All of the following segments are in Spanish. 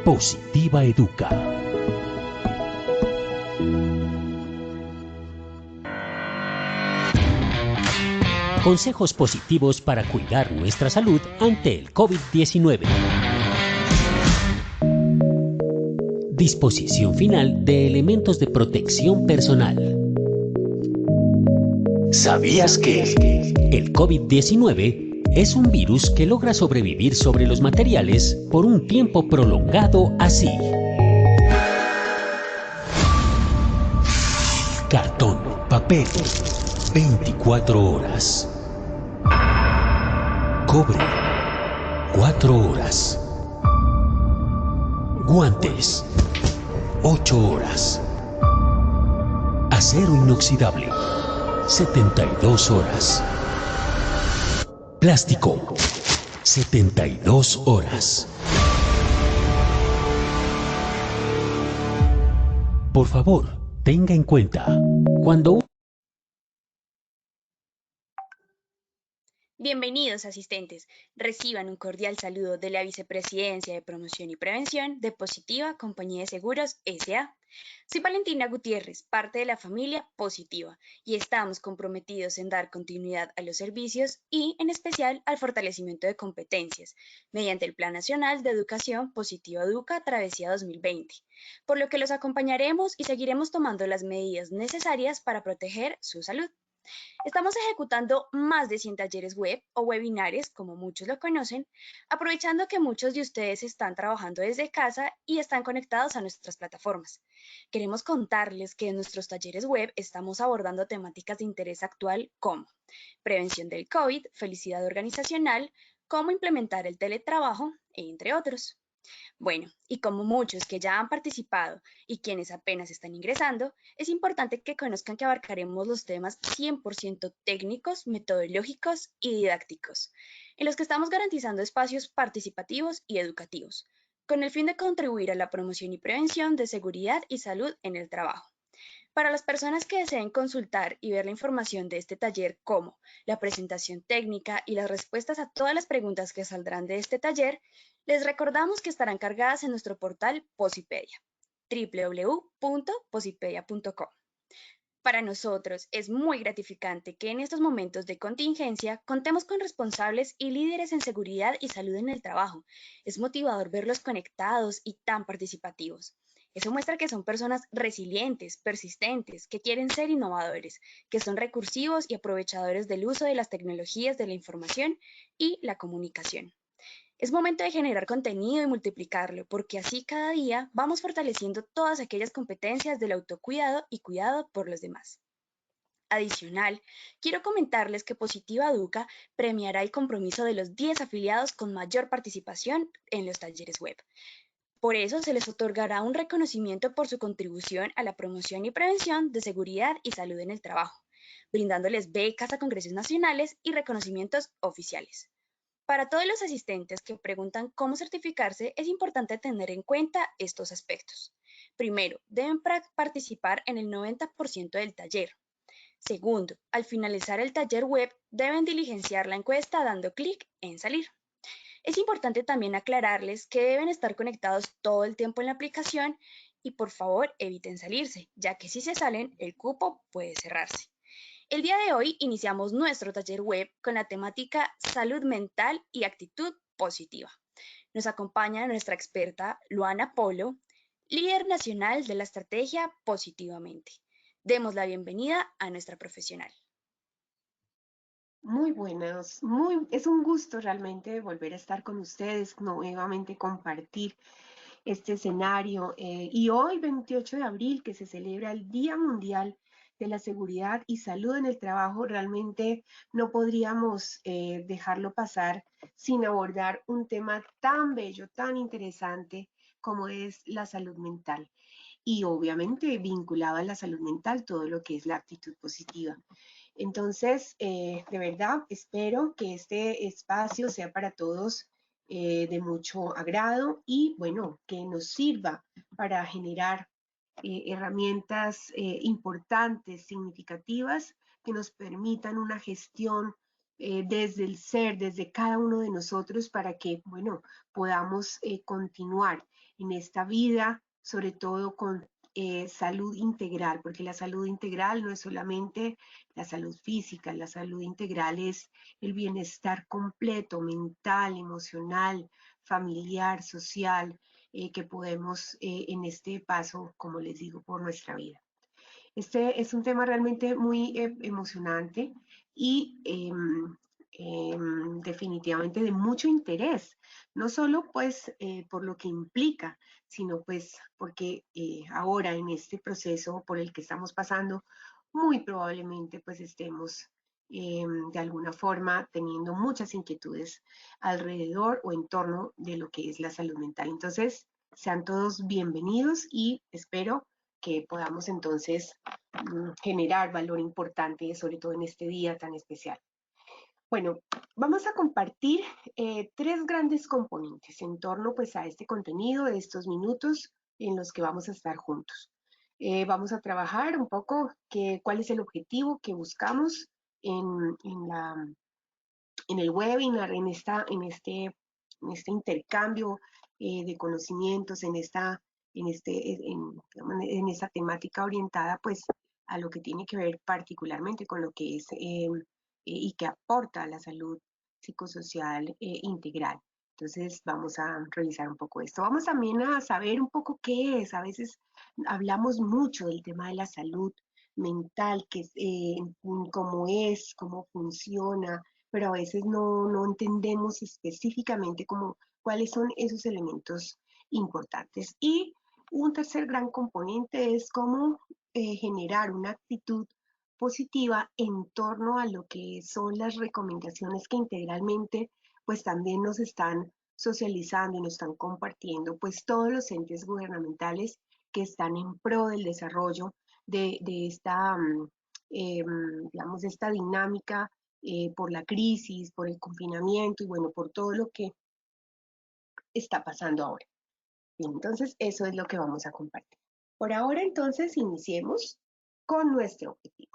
Positiva Educa. Consejos positivos para cuidar nuestra salud ante el COVID-19. Disposición final de elementos de protección personal. ¿Sabías que el COVID-19 es un virus que logra sobrevivir sobre los materiales por un tiempo prolongado así? Cartón, papel, 24 horas. Cobre, 4 horas. Guantes, 8 horas. Acero inoxidable, 72 horas. Plástico, 72 horas. Por favor, tenga en cuenta, cuando... Bienvenidos, asistentes. Reciban un cordial saludo de la Vicepresidencia de Promoción y Prevención de Positiva Compañía de Seguros S.A. Soy Valentina Gutiérrez, parte de la familia Positiva, y estamos comprometidos en dar continuidad a los servicios y, en especial, al fortalecimiento de competencias, mediante el Plan Nacional de Educación Positiva Educa Travesía 2020, por lo que los acompañaremos y seguiremos tomando las medidas necesarias para proteger su salud. Estamos ejecutando más de 100 talleres web o webinares, como muchos lo conocen, aprovechando que muchos de ustedes están trabajando desde casa y están conectados a nuestras plataformas. Queremos contarles que en nuestros talleres web estamos abordando temáticas de interés actual como prevención del COVID, felicidad organizacional, cómo implementar el teletrabajo, entre otros. Bueno, y como muchos que ya han participado y quienes apenas están ingresando, es importante que conozcan que abarcaremos los temas 100% técnicos, metodológicos y didácticos, en los que estamos garantizando espacios participativos y educativos, con el fin de contribuir a la promoción y prevención de seguridad y salud en el trabajo. Para las personas que deseen consultar y ver la información de este taller, como la presentación técnica y las respuestas a todas las preguntas que saldrán de este taller, les recordamos que estarán cargadas en nuestro portal Posipedia, www.posipedia.com. Para nosotros es muy gratificante que en estos momentos de contingencia contemos con responsables y líderes en seguridad y salud en el trabajo. Es motivador verlos conectados y tan participativos. Eso muestra que son personas resilientes, persistentes, que quieren ser innovadores, que son recursivos y aprovechadores del uso de las tecnologías de la información y la comunicación. Es momento de generar contenido y multiplicarlo, porque así cada día vamos fortaleciendo todas aquellas competencias del autocuidado y cuidado por los demás. Adicional, quiero comentarles que Positiva Educa premiará el compromiso de los 10 afiliados con mayor participación en los talleres web. Por eso se les otorgará un reconocimiento por su contribución a la promoción y prevención de seguridad y salud en el trabajo, brindándoles becas a congresos nacionales y reconocimientos oficiales. Para todos los asistentes que preguntan cómo certificarse, es importante tener en cuenta estos aspectos. Primero, deben participar en el 90% del taller. Segundo, al finalizar el taller web, deben diligenciar la encuesta dando clic en salir. Es importante también aclararles que deben estar conectados todo el tiempo en la aplicación y por favor eviten salirse, ya que si se salen, el cupo puede cerrarse. El día de hoy iniciamos nuestro taller web con la temática Salud Mental y Actitud Positiva. Nos acompaña nuestra experta Luana Polo, líder nacional de la estrategia Positivamente. Demos la bienvenida a nuestra profesional. Muy buenas, es un gusto realmente volver a estar con ustedes, nuevamente compartir este escenario. Y hoy, 28 de abril, que se celebra el Día Mundial de la Seguridad y Salud en el Trabajo, realmente no podríamos dejarlo pasar sin abordar un tema tan bello, tan interesante como es la salud mental. Y obviamente vinculado a la salud mental, todo lo que es la actitud positiva. Entonces, de verdad, espero que este espacio sea para todos de mucho agrado y, bueno, que nos sirva para generar herramientas importantes, significativas, que nos permitan una gestión desde el ser, desde cada uno de nosotros, para que, bueno, podamos continuar en esta vida, sobre todo con salud integral, porque la salud integral no es solamente la salud física, la salud integral es el bienestar completo, mental, emocional, familiar, social, que podemos en este paso, como les digo, por nuestra vida. Este es un tema realmente muy emocionante y definitivamente de mucho interés, no solo pues por lo que implica, sino pues porque ahora en este proceso por el que estamos pasando, muy probablemente pues estemos de alguna forma teniendo muchas inquietudes alrededor o en torno de lo que es la salud mental. Entonces, sean todos bienvenidos y espero que podamos entonces generar valor importante, sobre todo en este día tan especial. Bueno, vamos a compartir tres grandes componentes en torno pues a este contenido de estos minutos en los que vamos a estar juntos. Vamos a trabajar un poco cuál es el objetivo que buscamos en el webinar, en este intercambio de conocimientos, en esta temática orientada pues a lo que tiene que ver particularmente con lo que es y que aporta a la salud psicosocial integral. Entonces vamos a revisar un poco esto. Vamos también a saber un poco qué es. A veces hablamos mucho del tema de la salud mental, cómo funciona, pero a veces no entendemos específicamente cuáles son esos elementos importantes. Y un tercer gran componente es cómo generar una actitud positiva en torno a lo que son las recomendaciones que integralmente pues también nos están socializando y nos están compartiendo pues todos los entes gubernamentales que están en pro del desarrollo de esta, digamos, de esta dinámica por la crisis, por el confinamiento y bueno, por todo lo que está pasando ahora. Bien, entonces eso es lo que vamos a compartir. Por ahora entonces iniciemos con nuestro objetivo.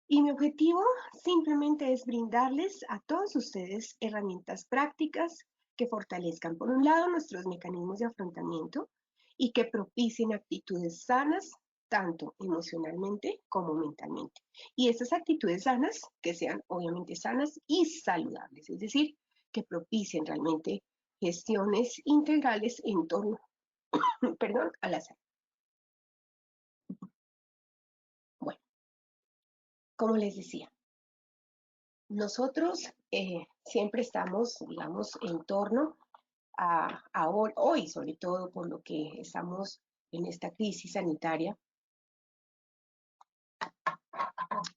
Y mi objetivo simplemente es brindarles a todos ustedes herramientas prácticas que fortalezcan por un lado nuestros mecanismos de afrontamiento y que propicien actitudes sanas tanto emocionalmente como mentalmente. Y estas actitudes sanas que sean obviamente sanas y saludables, es decir, que propicien realmente gestiones integrales en torno, perdón, a la salud. Bueno, como les decía, nosotros siempre estamos, digamos, en torno a hoy, sobre todo por lo que estamos en esta crisis sanitaria,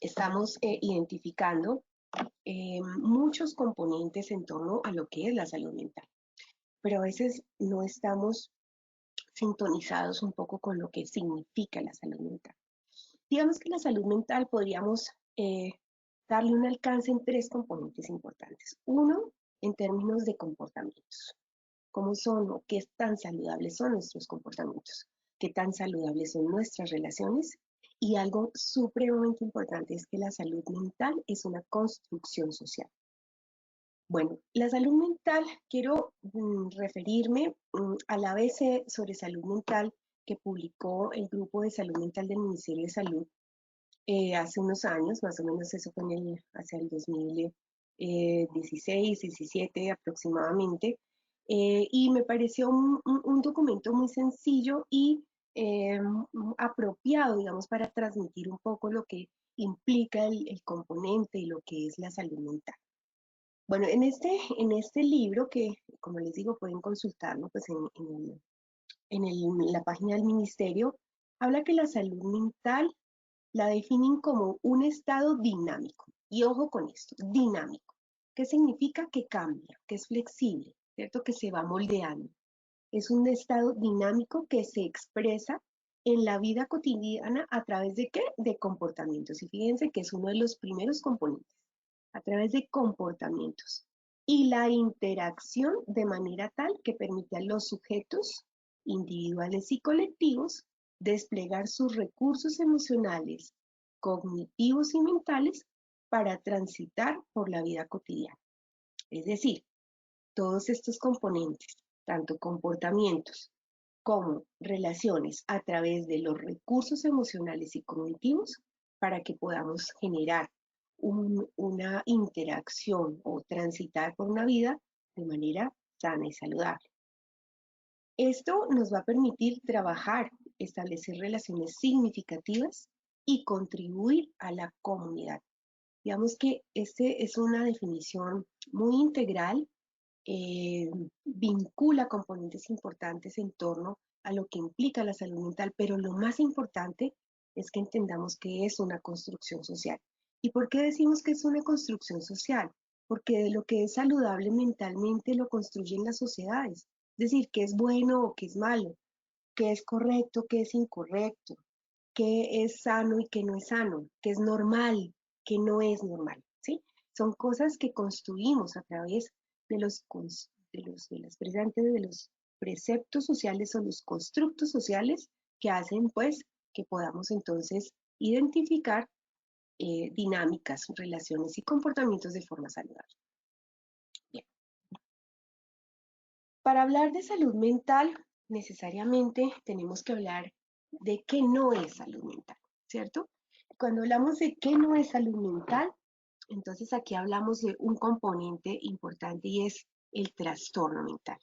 estamos identificando muchos componentes en torno a lo que es la salud mental, pero a veces no estamos sintonizados un poco con lo que significa la salud mental. Digamos que la salud mental podríamos darle un alcance en tres componentes importantes. Uno, en términos de comportamientos. ¿Cómo son o qué tan saludables son nuestros comportamientos? ¿Qué tan saludables son nuestras relaciones? Y algo supremamente importante es que la salud mental es una construcción social. Bueno, la salud mental, quiero referirme a la ABC sobre salud mental que publicó el Grupo de Salud Mental del Ministerio de Salud hace unos años, más o menos eso fue hacia el 2016, 17 aproximadamente, y me pareció un documento muy sencillo y apropiado, digamos, para transmitir un poco lo que implica el componente y lo que es la salud mental. Bueno, en este libro que, como les digo, pueden consultarlo pues, en la página del ministerio, habla que la salud mental la definen como un estado dinámico. Y ojo con esto, dinámico. ¿Qué significa? Que cambia, que es flexible, ¿cierto? Que se va moldeando. Es un estado dinámico que se expresa en la vida cotidiana a través de ¿qué? De comportamientos. Y fíjense que es uno de los primeros componentes, a través de comportamientos. Y la interacción de manera tal que permite a los sujetos individuales y colectivos desplegar sus recursos emocionales, cognitivos y mentales para transitar por la vida cotidiana. Es decir, todos estos componentes, tanto comportamientos como relaciones a través de los recursos emocionales y cognitivos para que podamos generar una interacción o transitar por una vida de manera sana y saludable. Esto nos va a permitir trabajar, establecer relaciones significativas y contribuir a la comunidad. Digamos que este es una definición muy integral, vincula componentes importantes en torno a lo que implica la salud mental, pero lo más importante es que entendamos que es una construcción social. ¿Y por qué decimos que es una construcción social? Porque de lo que es saludable mentalmente lo construyen las sociedades, es decir, qué es bueno o qué es malo, qué es correcto, qué es incorrecto, qué es sano y qué no es sano, qué es normal, qué no es normal, ¿sí? Son cosas que construimos a través de de los preceptos sociales o los constructos sociales que hacen, pues, que podamos entonces identificar dinámicas, relaciones y comportamientos de forma saludable. Bien. Para hablar de salud mental, necesariamente tenemos que hablar de qué no es salud mental, ¿cierto? Cuando hablamos de qué no es salud mental, entonces aquí hablamos de un componente importante y es el trastorno mental.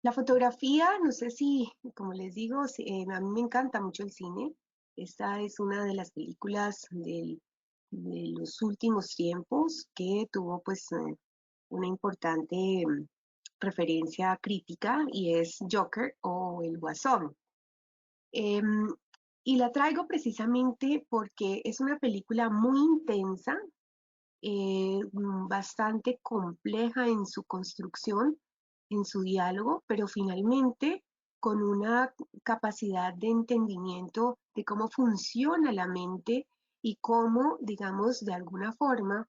La fotografía, no sé si, como les digo, a mí me encanta mucho el cine. Esta es una de las películas de los últimos tiempos que tuvo pues una importante referencia crítica y es Joker o El Guasón. Y la traigo precisamente porque es una película muy intensa, bastante compleja en su construcción, en su diálogo, pero finalmente con una capacidad de entendimiento de cómo funciona la mente y cómo, digamos, de alguna forma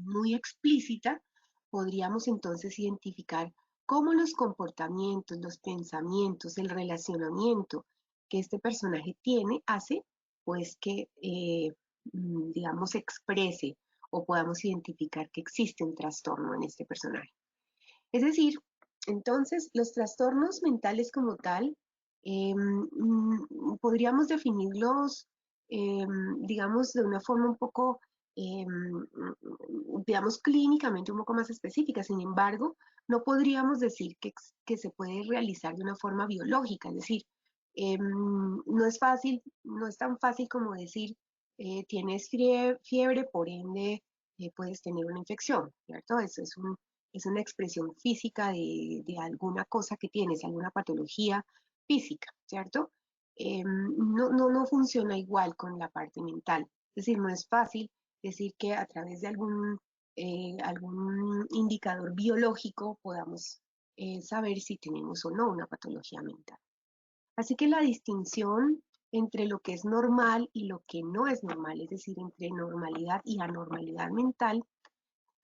muy explícita, podríamos entonces identificar cómo los comportamientos, los pensamientos, el relacionamiento que este personaje tiene hace pues que, digamos, exprese o podamos identificar que existe un trastorno en este personaje. Es decir, entonces los trastornos mentales como tal, podríamos definirlos, digamos, de una forma un poco, digamos, clínicamente un poco más específica. Sin embargo, no podríamos decir que se puede realizar de una forma biológica. Es decir, no es fácil, no es tan fácil como decir, tienes fiebre, por ende, puedes tener una infección, ¿cierto? Eso es una expresión física de alguna cosa que tienes, alguna patología física, ¿cierto? No funciona igual con la parte mental. Es decir, no es fácil decir que a través de algún indicador biológico podamos saber si tenemos o no una patología mental. Así que la distinción entre lo que es normal y lo que no es normal, es decir, entre normalidad y anormalidad mental,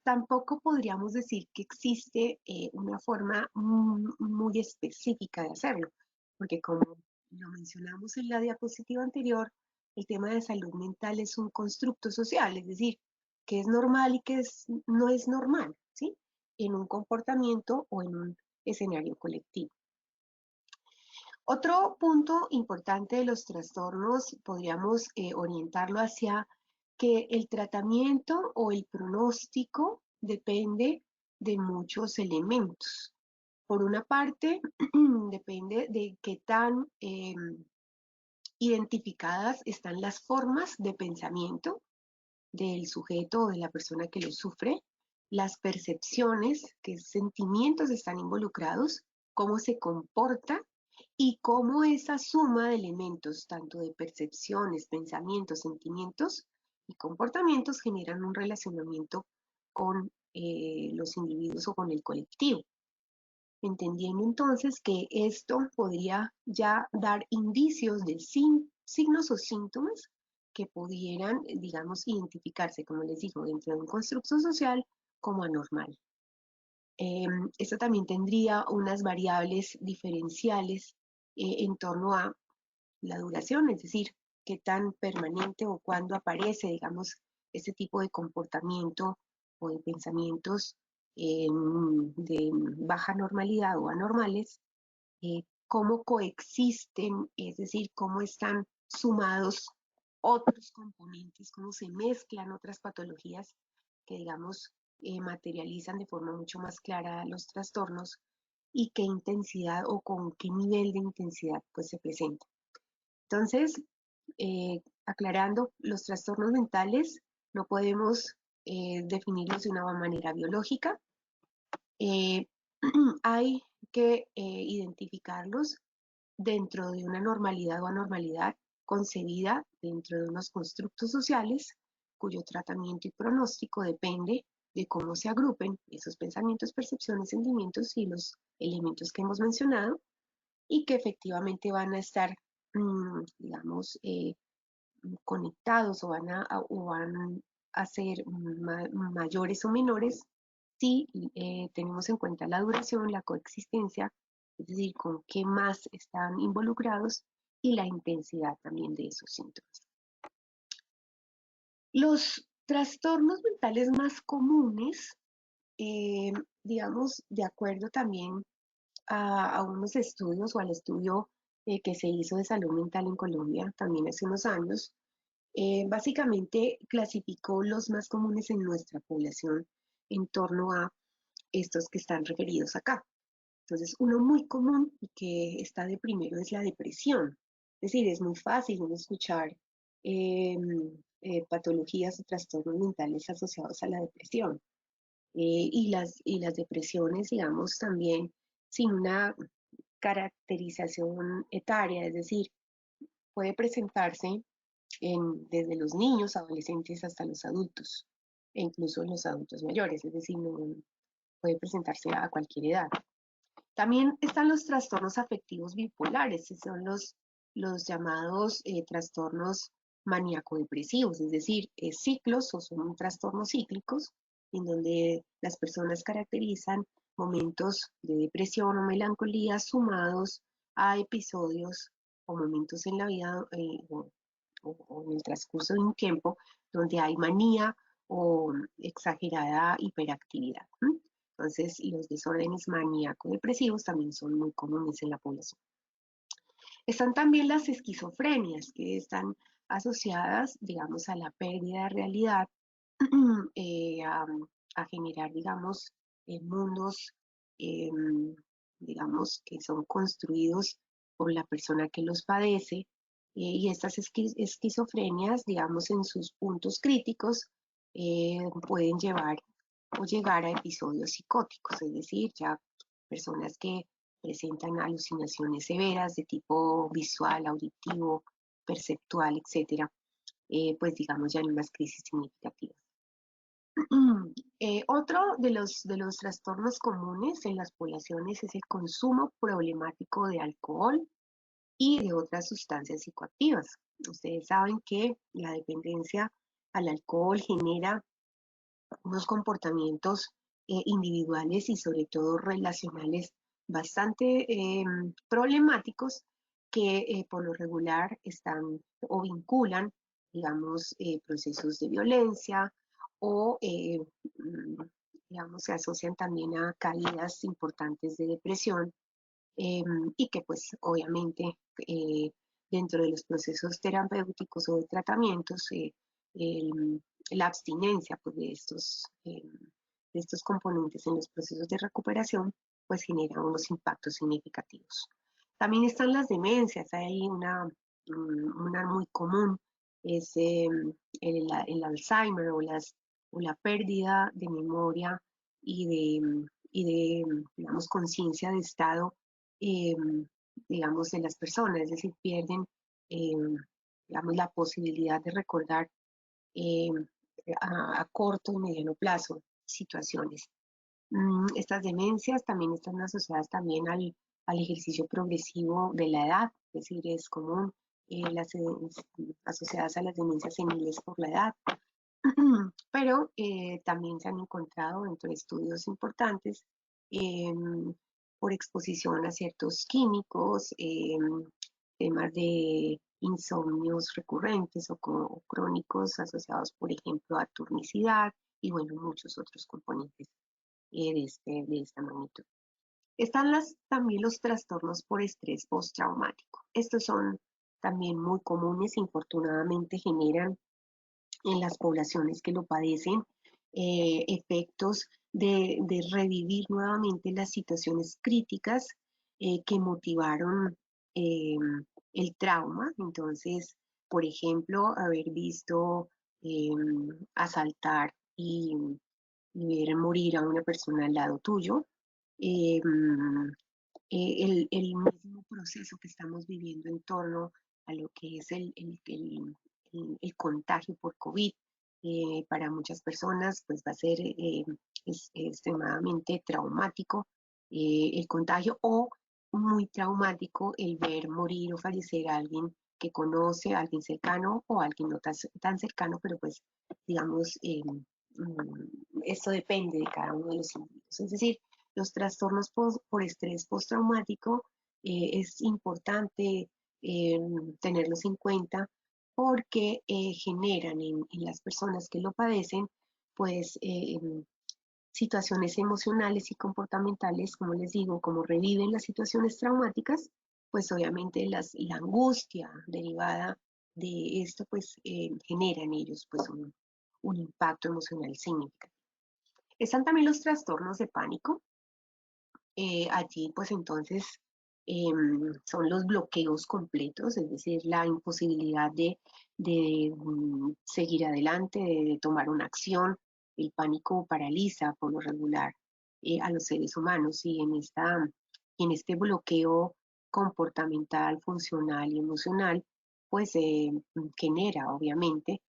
tampoco podríamos decir que existe una forma muy específica de hacerlo, porque como lo mencionamos en la diapositiva anterior, el tema de salud mental es un constructo social, es decir, que es normal y que no es normal, ¿sí? En un comportamiento o en un escenario colectivo. Otro punto importante de los trastornos podríamos orientarlo hacia que el tratamiento o el pronóstico depende de muchos elementos. Por una parte, depende de qué tan identificadas están las formas de pensamiento del sujeto o de la persona que lo sufre, las percepciones, qué sentimientos están involucrados, cómo se comporta y cómo esa suma de elementos, tanto de percepciones, pensamientos, sentimientos y comportamientos, generan un relacionamiento con los individuos o con el colectivo. Entendiendo entonces que esto podría ya dar indicios de signos o síntomas que pudieran, digamos, identificarse, como les digo, dentro de un constructo social como anormal. Esto también tendría unas variables diferenciales en torno a la duración, es decir, qué tan permanente o cuándo aparece, digamos, este tipo de comportamiento o de pensamientos de baja normalidad o anormales cómo coexisten, es decir, cómo están sumados otros componentes, cómo se mezclan otras patologías que, digamos, materializan de forma mucho más clara los trastornos y qué intensidad o con qué nivel de intensidad pues se presenta. Entonces, aclarando, los trastornos mentales no podemos definirlos de una manera biológica. Hay que identificarlos dentro de una normalidad o anormalidad concebida dentro de unos constructos sociales cuyo tratamiento y pronóstico depende de cómo se agrupen esos pensamientos, percepciones, sentimientos y los elementos que hemos mencionado y que efectivamente van a estar, digamos, conectados o van a ser mayores o menores si tenemos en cuenta la duración, la coexistencia, es decir, con qué más están involucrados y la intensidad también de esos síntomas. Los trastornos mentales más comunes, digamos, de acuerdo también a unos estudios o al estudio que se hizo de salud mental en Colombia también hace unos años, básicamente clasificó los más comunes en nuestra población en torno a estos que están referidos acá. Entonces, uno muy común y que está de primero es la depresión. Es decir, es muy fácil uno escuchar patologías o trastornos mentales asociados a la depresión. Y las depresiones, digamos, también sin una caracterización etaria, es decir, puede presentarse desde los niños, adolescentes hasta los adultos, e incluso los adultos mayores, es decir, no, puede presentarse a cualquier edad. También están los trastornos afectivos bipolares, que son los llamados trastornos maníaco-depresivos, es decir, ciclos o son trastornos cíclicos en donde las personas caracterizan momentos de depresión o melancolía sumados a episodios o momentos en la vida o en el transcurso de un tiempo donde hay manía o exagerada hiperactividad. Entonces, los desórdenes maníaco-depresivos también son muy comunes en la población. Están también las esquizofrenias, que están asociadas, digamos, a la pérdida de realidad, a generar, digamos, mundos, digamos, que son construidos por la persona que los padece. Y estas esquizofrenias, digamos, en sus puntos críticos, pueden llevar o llegar a episodios psicóticos, es decir, ya personas que presentan alucinaciones severas de tipo visual, auditivo, perceptual, etcétera, pues digamos ya en unas crisis significativas. Otro de los trastornos comunes en las poblaciones es el consumo problemático de alcohol y de otras sustancias psicoactivas. Ustedes saben que la dependencia al alcohol genera unos comportamientos individuales y sobre todo relacionales bastante problemáticos que por lo regular están o vinculan, digamos, procesos de violencia o, digamos, se asocian también a caídas importantes de depresión y que pues obviamente dentro de los procesos terapéuticos o de tratamientos, la abstinencia pues, de estos componentes en los procesos de recuperación pues genera unos impactos significativos. También están las demencias, hay una muy común, es el Alzheimer o la pérdida de memoria y de digamos, conciencia de estado eh, digamos, de las personas, es decir, pierden, eh, digamos, la posibilidad de recordar eh, a corto y mediano plazo situaciones. Estas demencias también están asociadas también al ejercicio progresivo de la edad, es decir, es común asociadas a las demencias seniles por la edad, pero también se han encontrado dentro de estudios importantes por exposición a ciertos químicos, temas de insomnios recurrentes o crónicos asociados, por ejemplo, a turnicidad y bueno, muchos otros componentes de esta magnitud. Están también los trastornos por estrés postraumático. Estos son también muy comunes, infortunadamente generan en las poblaciones que lo padecen efectos de revivir nuevamente las situaciones críticas que motivaron eh, el trauma. Entonces, por ejemplo, haber visto asaltar y ver morir a una persona al lado tuyo, eh, el mismo proceso que estamos viviendo en torno a lo que es el contagio por COVID. Para muchas personas pues va a ser extremadamente traumático el contagio, o muy traumático el ver morir o fallecer a alguien que conoce, a alguien cercano o a alguien no tan cercano, pero pues digamos, esto depende de cada uno de los individuos. Es decir, los trastornos por estrés postraumático es importante eh, tenerlos en cuenta porque generan en las personas que lo padecen, pues situaciones emocionales y comportamentales, como les digo, como reviven las situaciones traumáticas, pues obviamente la angustia derivada de esto, pues genera en ellos pues un impacto emocional significativo. Están también los trastornos de pánico. Allí pues entonces son los bloqueos completos, es decir, la imposibilidad de seguir adelante, de tomar una acción. El pánico paraliza por lo regular a los seres humanos, y en este bloqueo comportamental, funcional y emocional, pues genera obviamente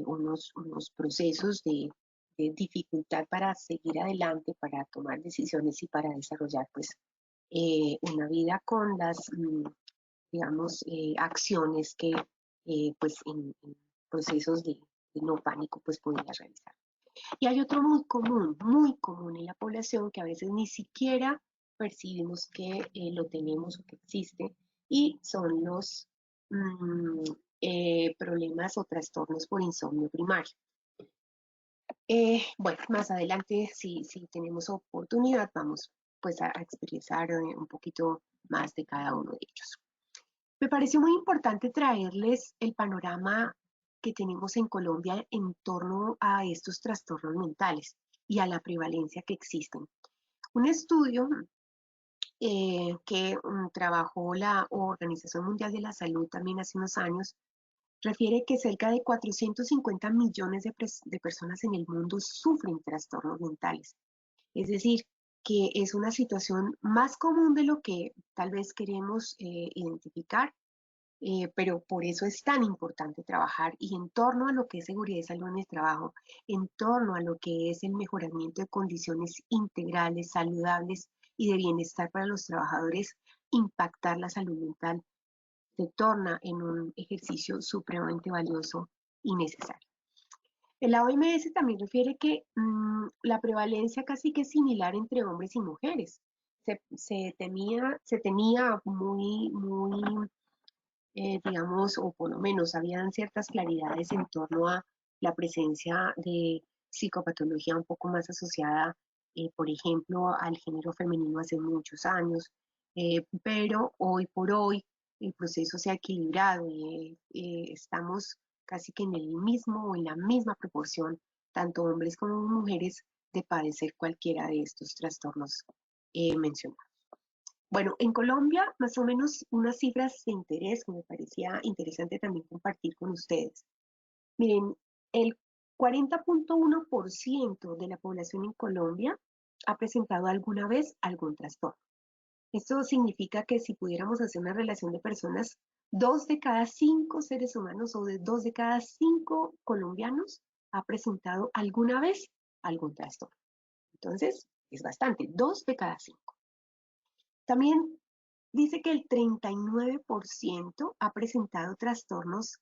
unos procesos de dificultad para seguir adelante, para tomar decisiones y para desarrollar pues una vida con las, digamos, acciones que pues en procesos de no pánico pues podría realizar. Y hay otro muy común en la población que a veces ni siquiera percibimos que lo tenemos o que existe, y son los problemas o trastornos por insomnio primario. Bueno, más adelante, si tenemos oportunidad, vamos pues a expresar un poquito más de cada uno de ellos. Me pareció muy importante traerles el panorama que tenemos en Colombia en torno a estos trastornos mentales y a la prevalencia que existen. Un estudio que trabajó la Organización Mundial de la Salud también hace unos años refiere que cerca de 450 millones de personas en el mundo sufren trastornos mentales. Es decir, que es una situación más común de lo que tal vez queremos identificar, pero por eso es tan importante trabajar y en torno a lo que es seguridad y salud en el trabajo, en torno a lo que es el mejoramiento de condiciones integrales, saludables y de bienestar para los trabajadores. Impactar la salud mental se torna en un ejercicio supremamente valioso y necesario. La OMS también refiere que la prevalencia casi que es similar entre hombres y mujeres. Se tenía muy digamos, o por lo menos habían ciertas claridades en torno a la presencia de psicopatología un poco más asociada, por ejemplo, al género femenino hace muchos años, pero hoy por hoy el proceso se ha equilibrado y estamos casi que en el mismo o en la misma proporción, tanto hombres como mujeres, de padecer cualquiera de estos trastornos mencionados. Bueno, en Colombia, más o menos unas cifras de interés que me parecía interesante también compartir con ustedes. Miren, el 40.1% de la población en Colombia ha presentado alguna vez algún trastorno. Esto significa que si pudiéramos hacer una relación de personas, 2 de cada 5 seres humanos o de 2 de cada 5 colombianos ha presentado alguna vez algún trastorno. Entonces, es bastante, 2 de cada 5. También dice que el 39% ha presentado trastornos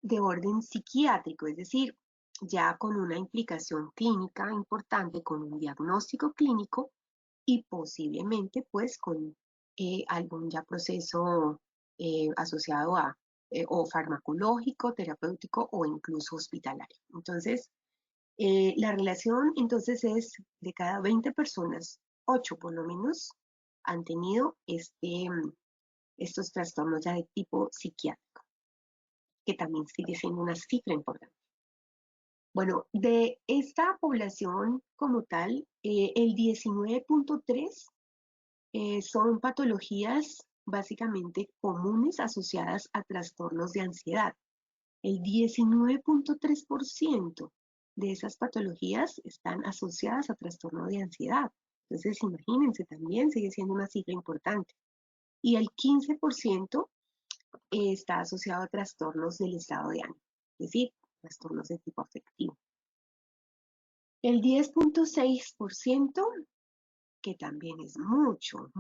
de orden psiquiátrico, es decir, ya con una implicación clínica importante, con un diagnóstico clínico y posiblemente pues con algún ya proceso asociado a o farmacológico, terapéutico o incluso hospitalario. Entonces, la relación entonces es de cada 20 personas, 8 por lo menos han tenido estos trastornos ya de tipo psiquiátrico, que también sigue siendo una cifra importante. Bueno, de esta población como tal, el 19.3 son patologías básicamente comunes asociadas a trastornos de ansiedad. El 19.3% de esas patologías están asociadas a trastorno de ansiedad. Entonces, imagínense, también sigue siendo una cifra importante. Y el 15% está asociado a trastornos del estado de ánimo, es decir, trastornos de tipo afectivo. El 10.6%, que también es mucho,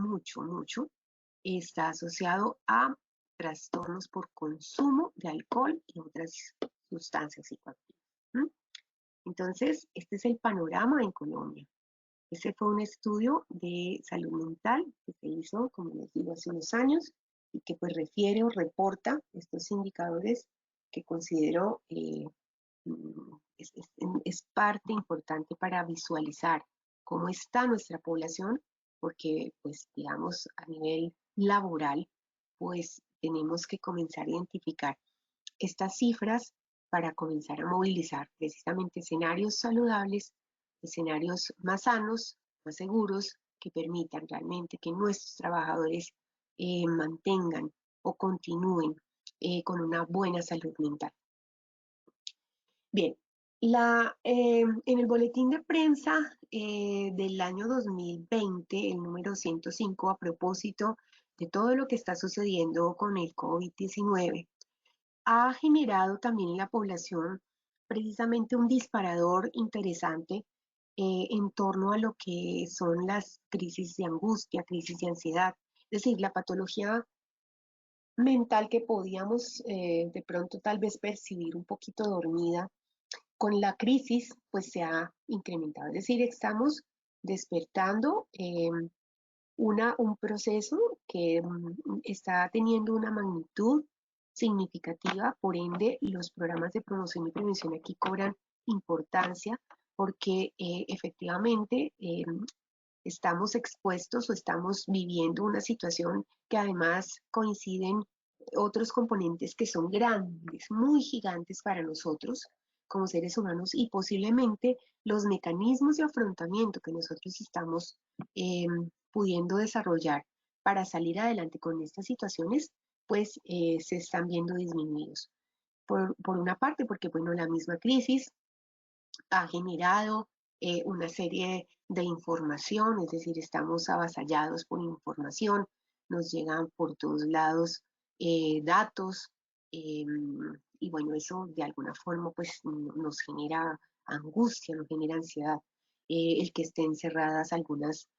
está asociado a trastornos por consumo de alcohol y otras sustancias psicoactivas. Entonces, este es el panorama en Colombia. Ese fue un estudio de salud mental que se hizo, como les digo, hace unos años y que pues refiere o reporta estos indicadores que considero es parte importante para visualizar cómo está nuestra población, porque pues digamos a nivel laboral pues tenemos que comenzar a identificar estas cifras para comenzar a movilizar precisamente escenarios saludables, escenarios más sanos, más seguros, que permitan realmente que nuestros trabajadores mantengan o continúen con una buena salud mental. Bien, en el boletín de prensa del año 2020, el número 105, a propósito de todo lo que está sucediendo con el COVID-19, ha generado también en la población precisamente un disparador interesante en torno a lo que son las crisis de angustia, crisis de ansiedad, es decir, la patología mental que podíamos de pronto tal vez percibir un poquito dormida, con la crisis pues se ha incrementado, es decir, estamos despertando un proceso que está teniendo una magnitud significativa, por ende los programas de promoción y prevención aquí cobran importancia porque efectivamente estamos expuestos o estamos viviendo una situación que además coinciden otros componentes que son grandes, muy gigantes para nosotros como seres humanos y posiblemente los mecanismos de afrontamiento que nosotros estamos pudiendo desarrollar para salir adelante con estas situaciones, pues se están viendo disminuidos. Por una parte, porque bueno, la misma crisis ha generado una serie de información, es decir, estamos avasallados por información, nos llegan por todos lados datos, y bueno, eso de alguna forma pues nos genera angustia, nos genera ansiedad. El que estén cerradas algunos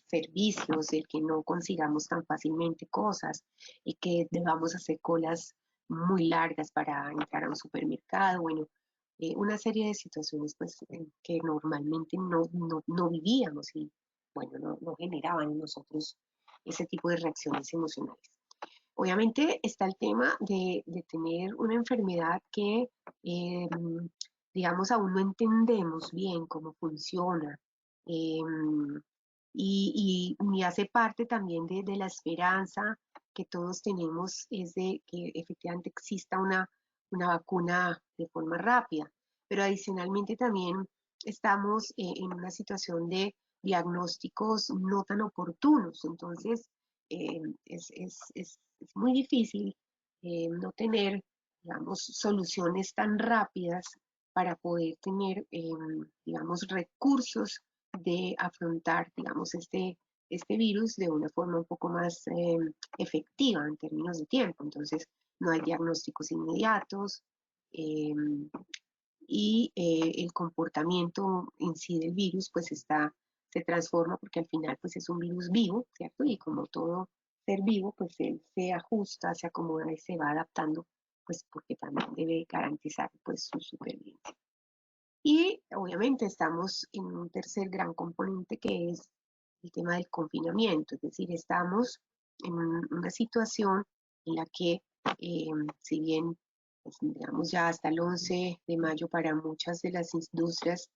servicios, el que no consigamos tan fácilmente cosas, y que debamos hacer colas muy largas para entrar a un supermercado, bueno, una serie de situaciones pues, que normalmente no vivíamos y bueno, no generaban en nosotros ese tipo de reacciones emocionales. Obviamente está el tema de tener una enfermedad que, digamos, aún no entendemos bien cómo funciona y hace parte también de la esperanza que todos tenemos es de que efectivamente exista una vacuna de forma rápida, pero adicionalmente también estamos en una situación de diagnósticos no tan oportunos, entonces es muy difícil no tener, digamos, soluciones tan rápidas para poder tener, digamos, recursos de afrontar, digamos, este virus de una forma un poco más efectiva en términos de tiempo. Entonces, no hay diagnósticos inmediatos y el comportamiento en sí del virus pues se transforma porque al final pues es un virus vivo, ¿cierto? Y como todo ser vivo, pues él se ajusta, se acomoda y se va adaptando, pues porque también debe garantizar pues su supervivencia. Y obviamente estamos en un tercer gran componente que es el tema del confinamiento, es decir, estamos en una situación en la que si bien pues, digamos ya hasta el 11 de mayo para muchas de las industrias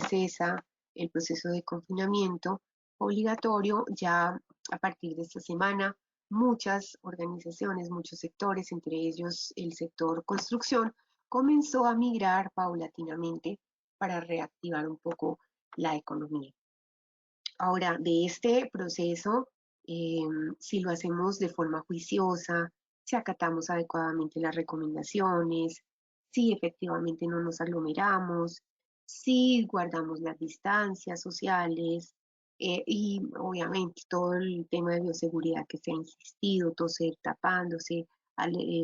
cesa el proceso de confinamiento, obligatorio, ya a partir de esta semana muchas organizaciones, muchos sectores, entre ellos el sector construcción, comenzó a migrar paulatinamente para reactivar un poco la economía. Ahora, de este proceso, si lo hacemos de forma juiciosa, si acatamos adecuadamente las recomendaciones, si efectivamente no nos aglomeramos, si guardamos las distancias sociales y obviamente todo el tema de bioseguridad que se ha insistido, toser tapándose,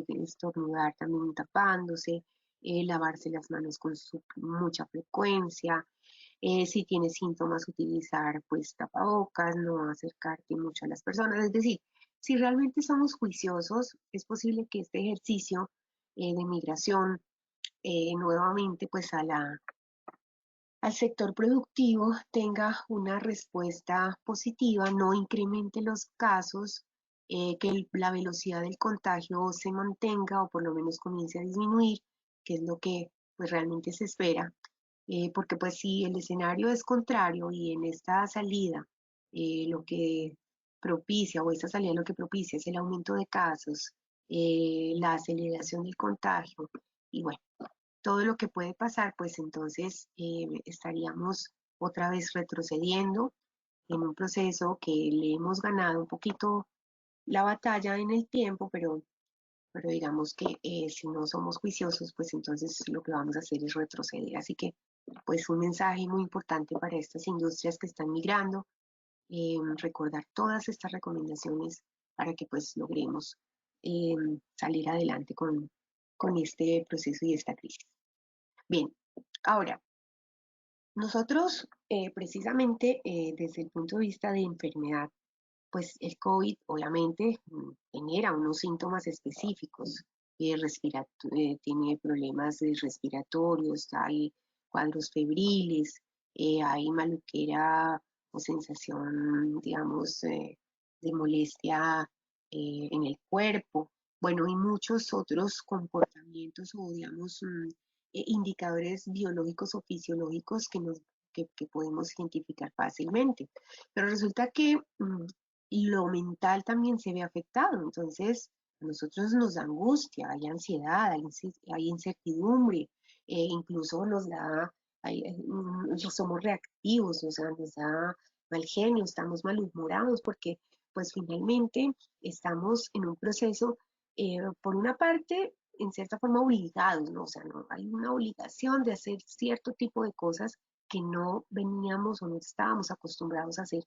estornudar también tapándose, lavarse las manos con mucha frecuencia, si tienes síntomas, utilizar pues tapabocas, no acercarte mucho a las personas. Es decir, si realmente somos juiciosos, es posible que este ejercicio de migración nuevamente pues al sector productivo tenga una respuesta positiva, no incremente los casos, que la velocidad del contagio se mantenga o por lo menos comience a disminuir, que es lo que pues realmente se espera, porque pues si el escenario es contrario y en esta salida lo que propicia o esta salida lo que propicia es el aumento de casos, la aceleración del contagio y bueno, todo lo que puede pasar, pues entonces estaríamos otra vez retrocediendo en un proceso que le hemos ganado un poquito la batalla en el tiempo, pero digamos que si no somos juiciosos, pues entonces lo que vamos a hacer es retroceder. Así que, pues un mensaje muy importante para estas industrias que están migrando, recordar todas estas recomendaciones para que pues logremos eh, salir adelante con este proceso y esta crisis. Bien, ahora, nosotros precisamente desde el punto de vista de enfermedad, pues el COVID obviamente genera unos síntomas específicos, tiene problemas respiratorios, hay cuadros febriles, hay maluquera o sensación, digamos, de molestia en el cuerpo, bueno, y muchos otros comportamientos o, digamos, indicadores biológicos o fisiológicos que podemos identificar fácilmente. Pero resulta que lo mental también se ve afectado, entonces a nosotros nos da angustia, hay ansiedad, hay incertidumbre, incluso nos da, somos reactivos, o sea, nos da mal genio, estamos malhumorados porque pues finalmente estamos en un proceso, por una parte, en cierta forma obligados, ¿no? O sea, no hay una obligación de hacer cierto tipo de cosas que no veníamos o no estábamos acostumbrados a hacer,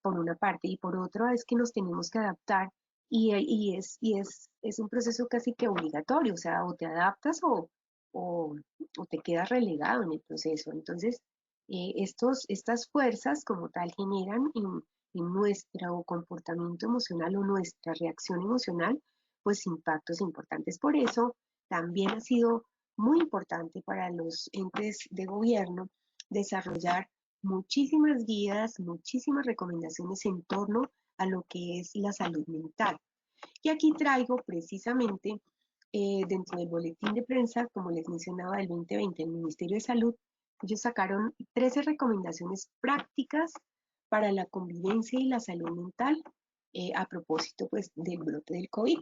por una parte, y por otra es que nos tenemos que adaptar es un proceso casi que obligatorio, o sea, o te adaptas o te quedas relegado en el proceso. Entonces, estas fuerzas como tal generan en nuestro comportamiento emocional o nuestra reacción emocional, pues impactos importantes. Por eso, también ha sido muy importante para los entes de gobierno desarrollar muchísimas guías, muchísimas recomendaciones en torno a lo que es la salud mental. Y aquí traigo precisamente dentro del boletín de prensa, como les mencionaba, del 2020, el Ministerio de Salud, ellos sacaron 13 recomendaciones prácticas para la convivencia y la salud mental a propósito pues del brote del COVID.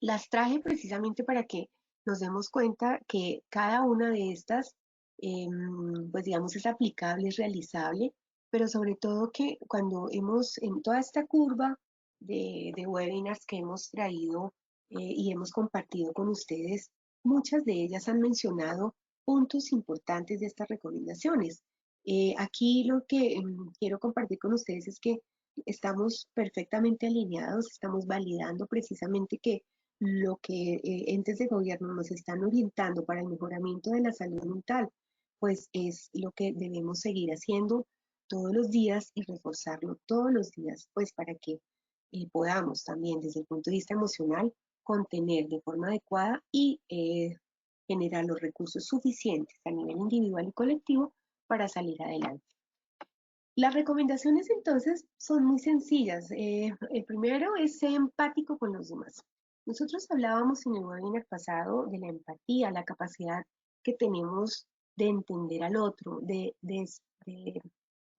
Las traje precisamente para que nos demos cuenta que cada una de estas, pues digamos, es aplicable, es realizable, pero sobre todo que cuando en toda esta curva de webinars que hemos traído y hemos compartido con ustedes, muchas de ellas han mencionado puntos importantes de estas recomendaciones. Aquí lo que quiero compartir con ustedes es que estamos perfectamente alineados, estamos validando precisamente que lo que entes de gobierno nos están orientando para el mejoramiento de la salud mental, pues es lo que debemos seguir haciendo todos los días y reforzarlo todos los días, pues para que podamos también desde el punto de vista emocional contener de forma adecuada y generar los recursos suficientes a nivel individual y colectivo para salir adelante. Las recomendaciones entonces son muy sencillas. El primero es ser empático con los demás. Nosotros hablábamos en el webinar pasado de la empatía, la capacidad que tenemos de entender al otro, de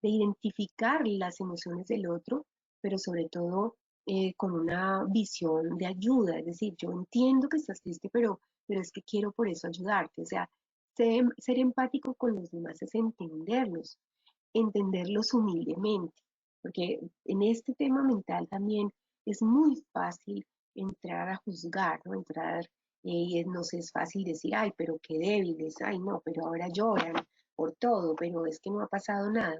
de identificar las emociones del otro, pero sobre todo con una visión de ayuda. Es decir, yo entiendo que estás triste, pero es que quiero por eso ayudarte. O sea, ser empático con los demás es entenderlos humildemente, porque en este tema mental también es muy fácil entrar a juzgar, ¿no? Entrar, nos es fácil decir, ay, pero qué débiles, ay, no, pero ahora lloran por todo, pero es que no ha pasado nada.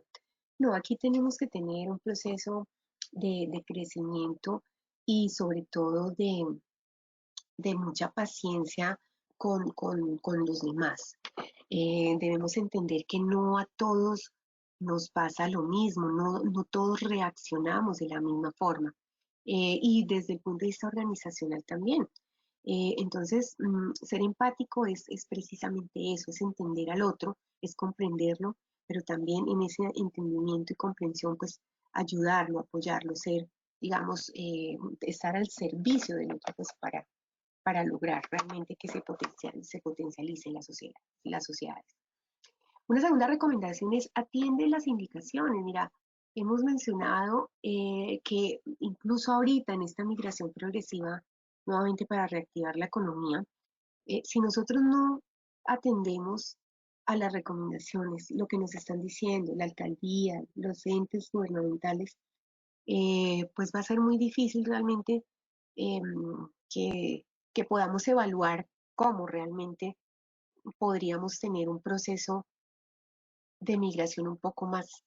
No, aquí tenemos que tener un proceso de crecimiento y sobre todo de mucha paciencia con los demás. Debemos entender que no a todos nos pasa lo mismo, no todos reaccionamos de la misma forma. Y desde el punto de vista organizacional también. Entonces, ser empático es precisamente eso, es entender al otro, es comprenderlo, pero también en ese entendimiento y comprensión, pues ayudarlo, apoyarlo, ser, digamos, estar al servicio del otro, pues para lograr realmente que se potencialice las sociedades. Una segunda recomendación es atiende las indicaciones. Mira, hemos mencionado que incluso ahorita en esta migración progresiva, nuevamente para reactivar la economía, si nosotros no atendemos a las recomendaciones, lo que nos están diciendo la alcaldía, los entes gubernamentales, pues va a ser muy difícil realmente eh, que, que podamos evaluar cómo realmente podríamos tener un proceso de migración un poco más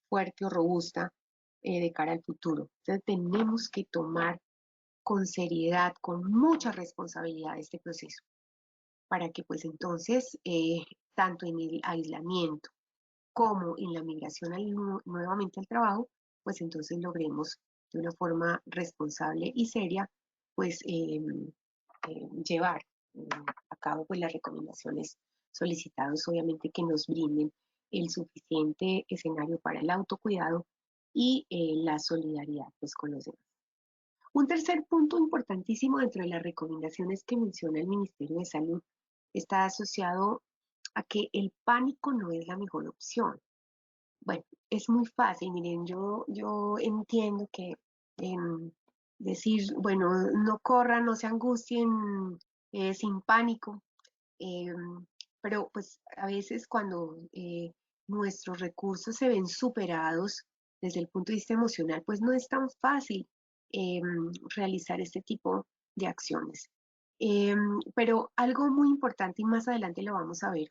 fuerte o robusta de cara al futuro. Entonces tenemos que tomar con seriedad, con mucha responsabilidad este proceso, para que pues entonces, tanto en el aislamiento como en la migración nuevamente al trabajo, pues entonces logremos de una forma responsable y seria, pues llevar a cabo pues las recomendaciones solicitadas, obviamente que nos brinden el suficiente escenario para el autocuidado y la solidaridad pues con los demás. Un tercer punto importantísimo dentro de las recomendaciones que menciona el Ministerio de Salud está asociado a que el pánico no es la mejor opción. Bueno, es muy fácil, miren, yo entiendo que decir, bueno, no corran, no se angustien, sin pánico, eh, pero pues a veces cuando nuestros recursos se ven superados desde el punto de vista emocional, pues no es tan fácil eh, realizar este tipo de acciones. Pero algo muy importante y más adelante lo vamos a ver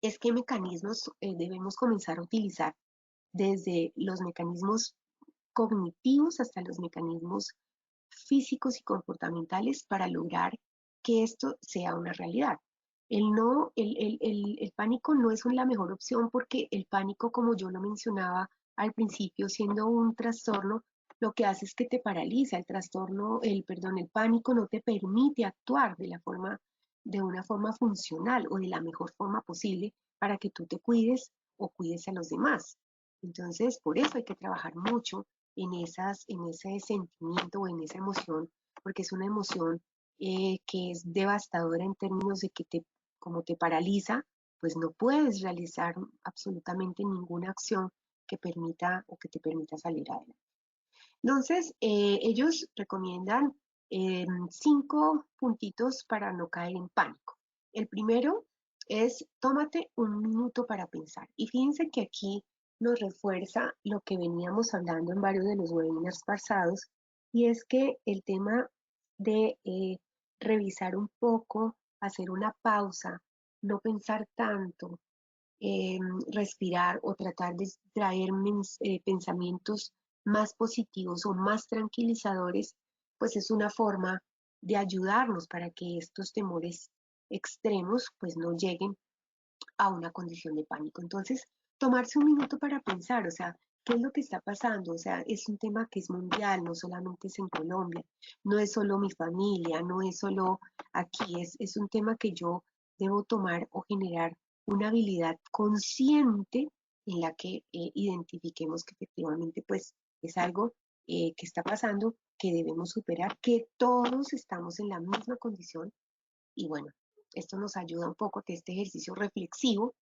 es qué mecanismos debemos comenzar a utilizar desde los mecanismos cognitivos hasta los mecanismos físicos y comportamentales para lograr que esto sea una realidad. El pánico no es la mejor opción porque el pánico, como yo lo mencionaba al principio, siendo un trastorno, lo que hace es que te paraliza. El pánico no te permite actuar de una forma funcional o de la mejor forma posible para que tú te cuides o cuides a los demás. Entonces, por eso hay que trabajar mucho en ese sentimiento o en esa emoción, porque es una emoción que es devastadora en términos de que como te paraliza, pues no puedes realizar absolutamente ninguna acción que permita o que te permita salir adelante. Entonces, ellos recomiendan 5 puntitos para no caer en pánico. El primero es tómate un minuto para pensar. Y fíjense que aquí nos refuerza lo que veníamos hablando en varios de los webinars pasados, y es que el tema de revisar un poco, hacer una pausa, no pensar tanto, respirar o tratar de traer pensamientos más positivos o más tranquilizadores, pues es una forma de ayudarnos para que estos temores extremos pues no lleguen a una condición de pánico. Entonces, tomarse un minuto para pensar, o sea, ¿qué es lo que está pasando? O sea, es un tema que es mundial, no solamente es en Colombia, no es solo mi familia, no es solo aquí, es un tema que yo debo tomar o generar una habilidad consciente en la que identifiquemos que efectivamente pues es algo que está pasando, que debemos superar, que todos estamos en la misma condición y bueno, esto nos ayuda un poco a que este ejercicio reflexivo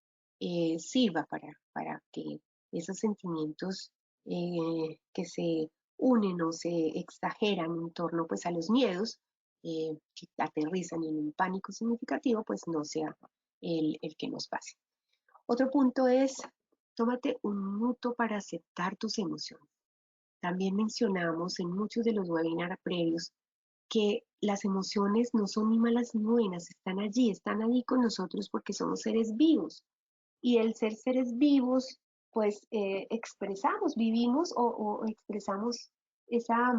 sirva para que esos sentimientos que se unen o se exageran en torno pues a los miedos que aterrizan en un pánico significativo, pues no sea el que nos pase. Otro punto es, tómate un minuto para aceptar tus emociones. También mencionamos en muchos de los webinars previos que las emociones no son ni malas ni buenas, están allí con nosotros porque somos seres vivos. Y el ser seres vivos, pues expresamos, vivimos o expresamos esa,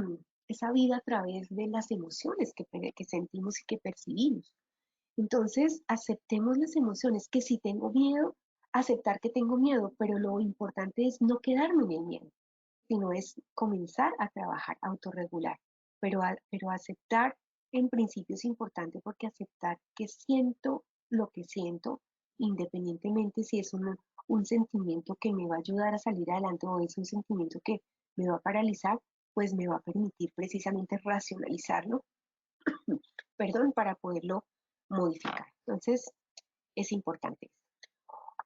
esa vida a través de las emociones que sentimos y que percibimos. Entonces, aceptemos las emociones, que si tengo miedo, aceptar que tengo miedo, pero lo importante es no quedarme en el miedo, sino es comenzar a trabajar, a autorregular, pero aceptar en principio es importante porque aceptar que siento lo que siento, independientemente si es un sentimiento que me va a ayudar a salir adelante o es un sentimiento que me va a paralizar, pues me va a permitir precisamente racionalizarlo, perdón, para poderlo modificar. Entonces, es importante.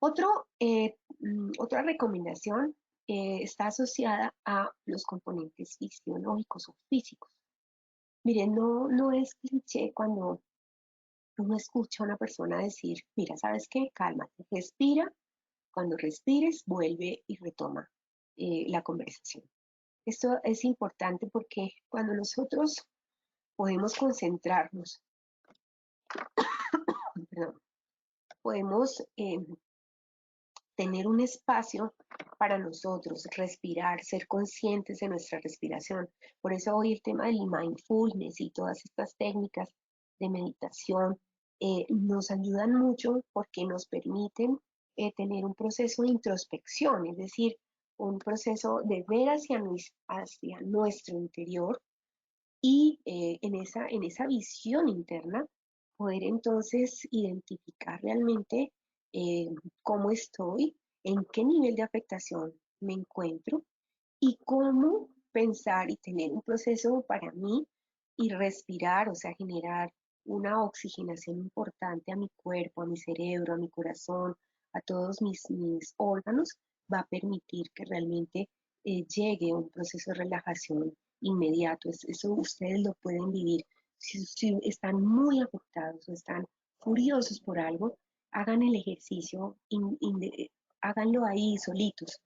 Otra recomendación está asociada a los componentes fisiológicos o físicos. Miren, no es cliché cuando uno escucha a una persona decir, mira, ¿sabes qué? Cálmate, respira. Cuando respires, vuelve y retoma la conversación. Esto es importante porque cuando nosotros podemos concentrarnos, perdón, podemos tener un espacio para nosotros, respirar, ser conscientes de nuestra respiración. Por eso hoy el tema del mindfulness y todas estas técnicas de meditación nos ayudan mucho porque nos permiten tener un proceso de introspección, es decir, un proceso de ver hacia nuestro interior y en esa visión interna poder entonces identificar realmente cómo estoy, en qué nivel de afectación me encuentro y cómo pensar y tener un proceso para mí y respirar, o sea, generar una oxigenación importante a mi cuerpo, a mi cerebro, a mi corazón, a todos mis órganos, va a permitir que realmente llegue un proceso de relajación inmediato. Eso ustedes lo pueden vivir. Si están muy afectados o están furiosos por algo, hagan el ejercicio, háganlo ahí solitos.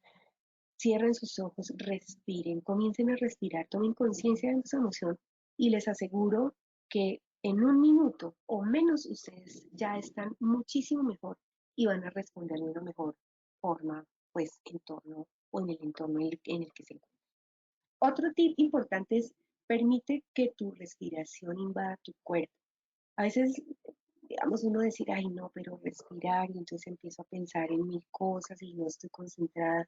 Cierren sus ojos, respiren, comiencen a respirar, tomen conciencia de su emoción y les aseguro que en un minuto o menos ustedes ya están muchísimo mejor y van a responder de una mejor forma, pues, en torno o en el entorno en el que se encuentran. Otro tip importante es permite que tu respiración invada tu cuerpo. A veces, digamos, uno decir, ay, no, pero respirar, y entonces empiezo a pensar en mil cosas y no estoy concentrada.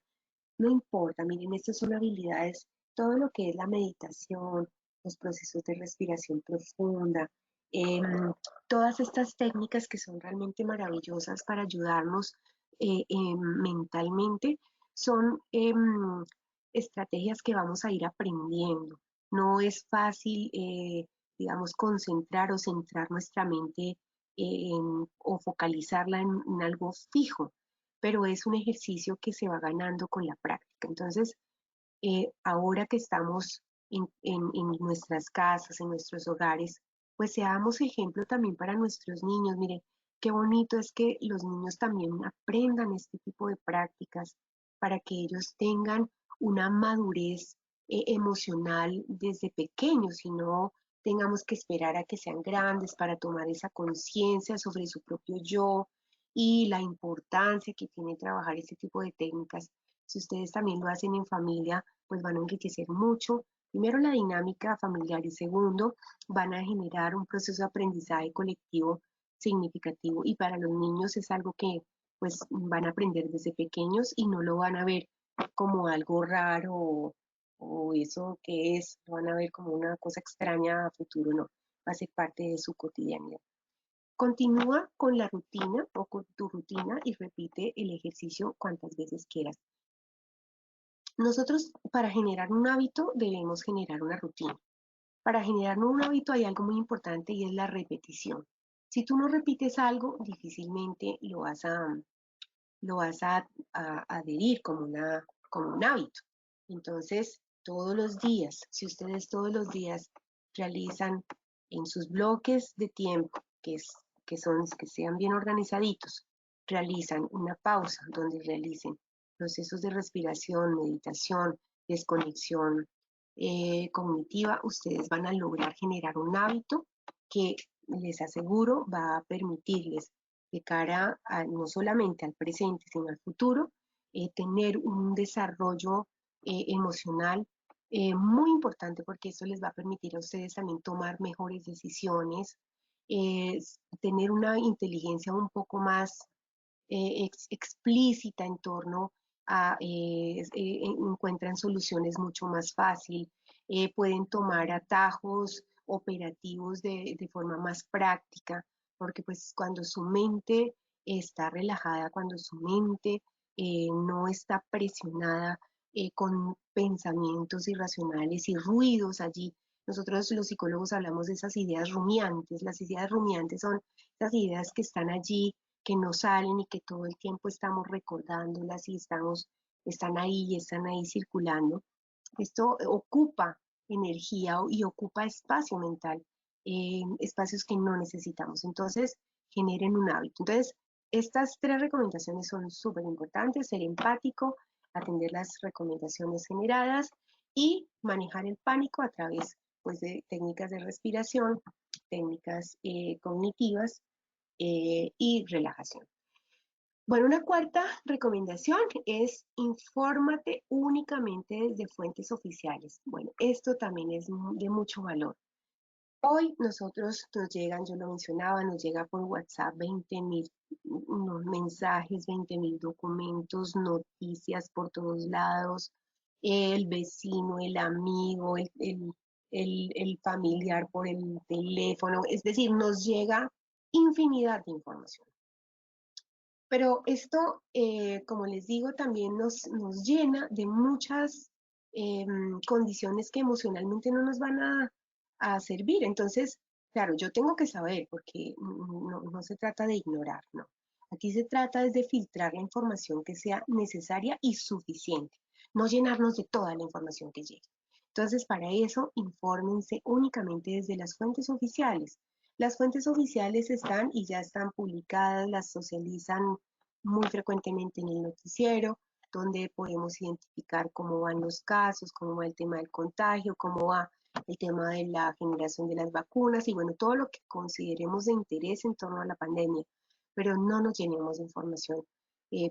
No importa, miren, estas son habilidades, todo lo que es la meditación, los procesos de respiración profunda, todas estas técnicas que son realmente maravillosas para ayudarnos mentalmente, son estrategias que vamos a ir aprendiendo. No es fácil, digamos, concentrar o centrar nuestra mente o focalizarla en algo fijo, pero es un ejercicio que se va ganando con la práctica. Entonces, ahora que estamos en nuestras casas, en nuestros hogares, pues seamos ejemplo también para nuestros niños. Mire, qué bonito es que los niños también aprendan este tipo de prácticas para que ellos tengan una madurez emocional desde pequeños y no tengamos que esperar a que sean grandes para tomar esa conciencia sobre su propio yo y la importancia que tiene trabajar este tipo de técnicas. Si ustedes también lo hacen en familia, pues van a enriquecer mucho, primero la dinámica familiar y segundo, van a generar un proceso de aprendizaje colectivo significativo y para los niños es algo que pues van a aprender desde pequeños y no lo van a ver como algo raro o eso que es, lo van a ver como una cosa extraña a futuro, no, va a ser parte de su cotidianidad. Continúa con la rutina o con tu rutina y repite el ejercicio cuantas veces quieras. Nosotros para generar un hábito debemos generar una rutina. Para generar un hábito hay algo muy importante y es la repetición. Si tú no repites algo, difícilmente lo vas a adherir como un hábito. Entonces, todos los días, si ustedes todos los días realizan en sus bloques de tiempo, que sean bien organizaditos, realizan una pausa donde realicen procesos de respiración, meditación, desconexión cognitiva, ustedes van a lograr generar un hábito que les aseguro va a permitirles de cara no solamente al presente, sino al futuro, tener un desarrollo emocional muy importante, porque eso les va a permitir a ustedes también tomar mejores decisiones, tener una inteligencia un poco más explícita en torno a, encuentran soluciones mucho más fácil, pueden tomar atajos operativos de forma más práctica, porque pues cuando su mente está relajada, cuando su mente no está presionada con pensamientos irracionales y ruidos allí. Nosotros los psicólogos hablamos de esas ideas rumiantes. Las ideas rumiantes son esas ideas que están allí, que no salen y que todo el tiempo estamos recordándolas y están ahí circulando. Esto ocupa energía y ocupa espacio mental, espacios que no necesitamos. Entonces, generen un hábito. Entonces, estas 3 recomendaciones son súper importantes: ser empático, atender las recomendaciones generadas y manejar el pánico a través pues, de técnicas de respiración, técnicas cognitivas y relajación. Bueno, una cuarta recomendación es infórmate únicamente desde fuentes oficiales. Bueno, esto también es de mucho valor. Hoy nosotros nos llegan, yo lo mencionaba, nos llega por WhatsApp 20.000 mensajes, 20.000 documentos, noticias por todos lados, el vecino, el amigo, el familiar por el teléfono, es decir, nos llega infinidad de información. Pero esto, como les digo, también nos llena de muchas condiciones que emocionalmente no nos van a servir. Entonces, claro, yo tengo que saber, porque no se trata de ignorar, no. Aquí se trata de filtrar la información que sea necesaria y suficiente, no llenarnos de toda la información que llegue. Entonces, para eso, infórmense únicamente desde las fuentes oficiales. Las fuentes oficiales están y ya están publicadas, las socializan muy frecuentemente en el noticiero, donde podemos identificar cómo van los casos, cómo va el tema del contagio, cómo va el tema de la generación de las vacunas y bueno, todo lo que consideremos de interés en torno a la pandemia, pero no nos llenemos de información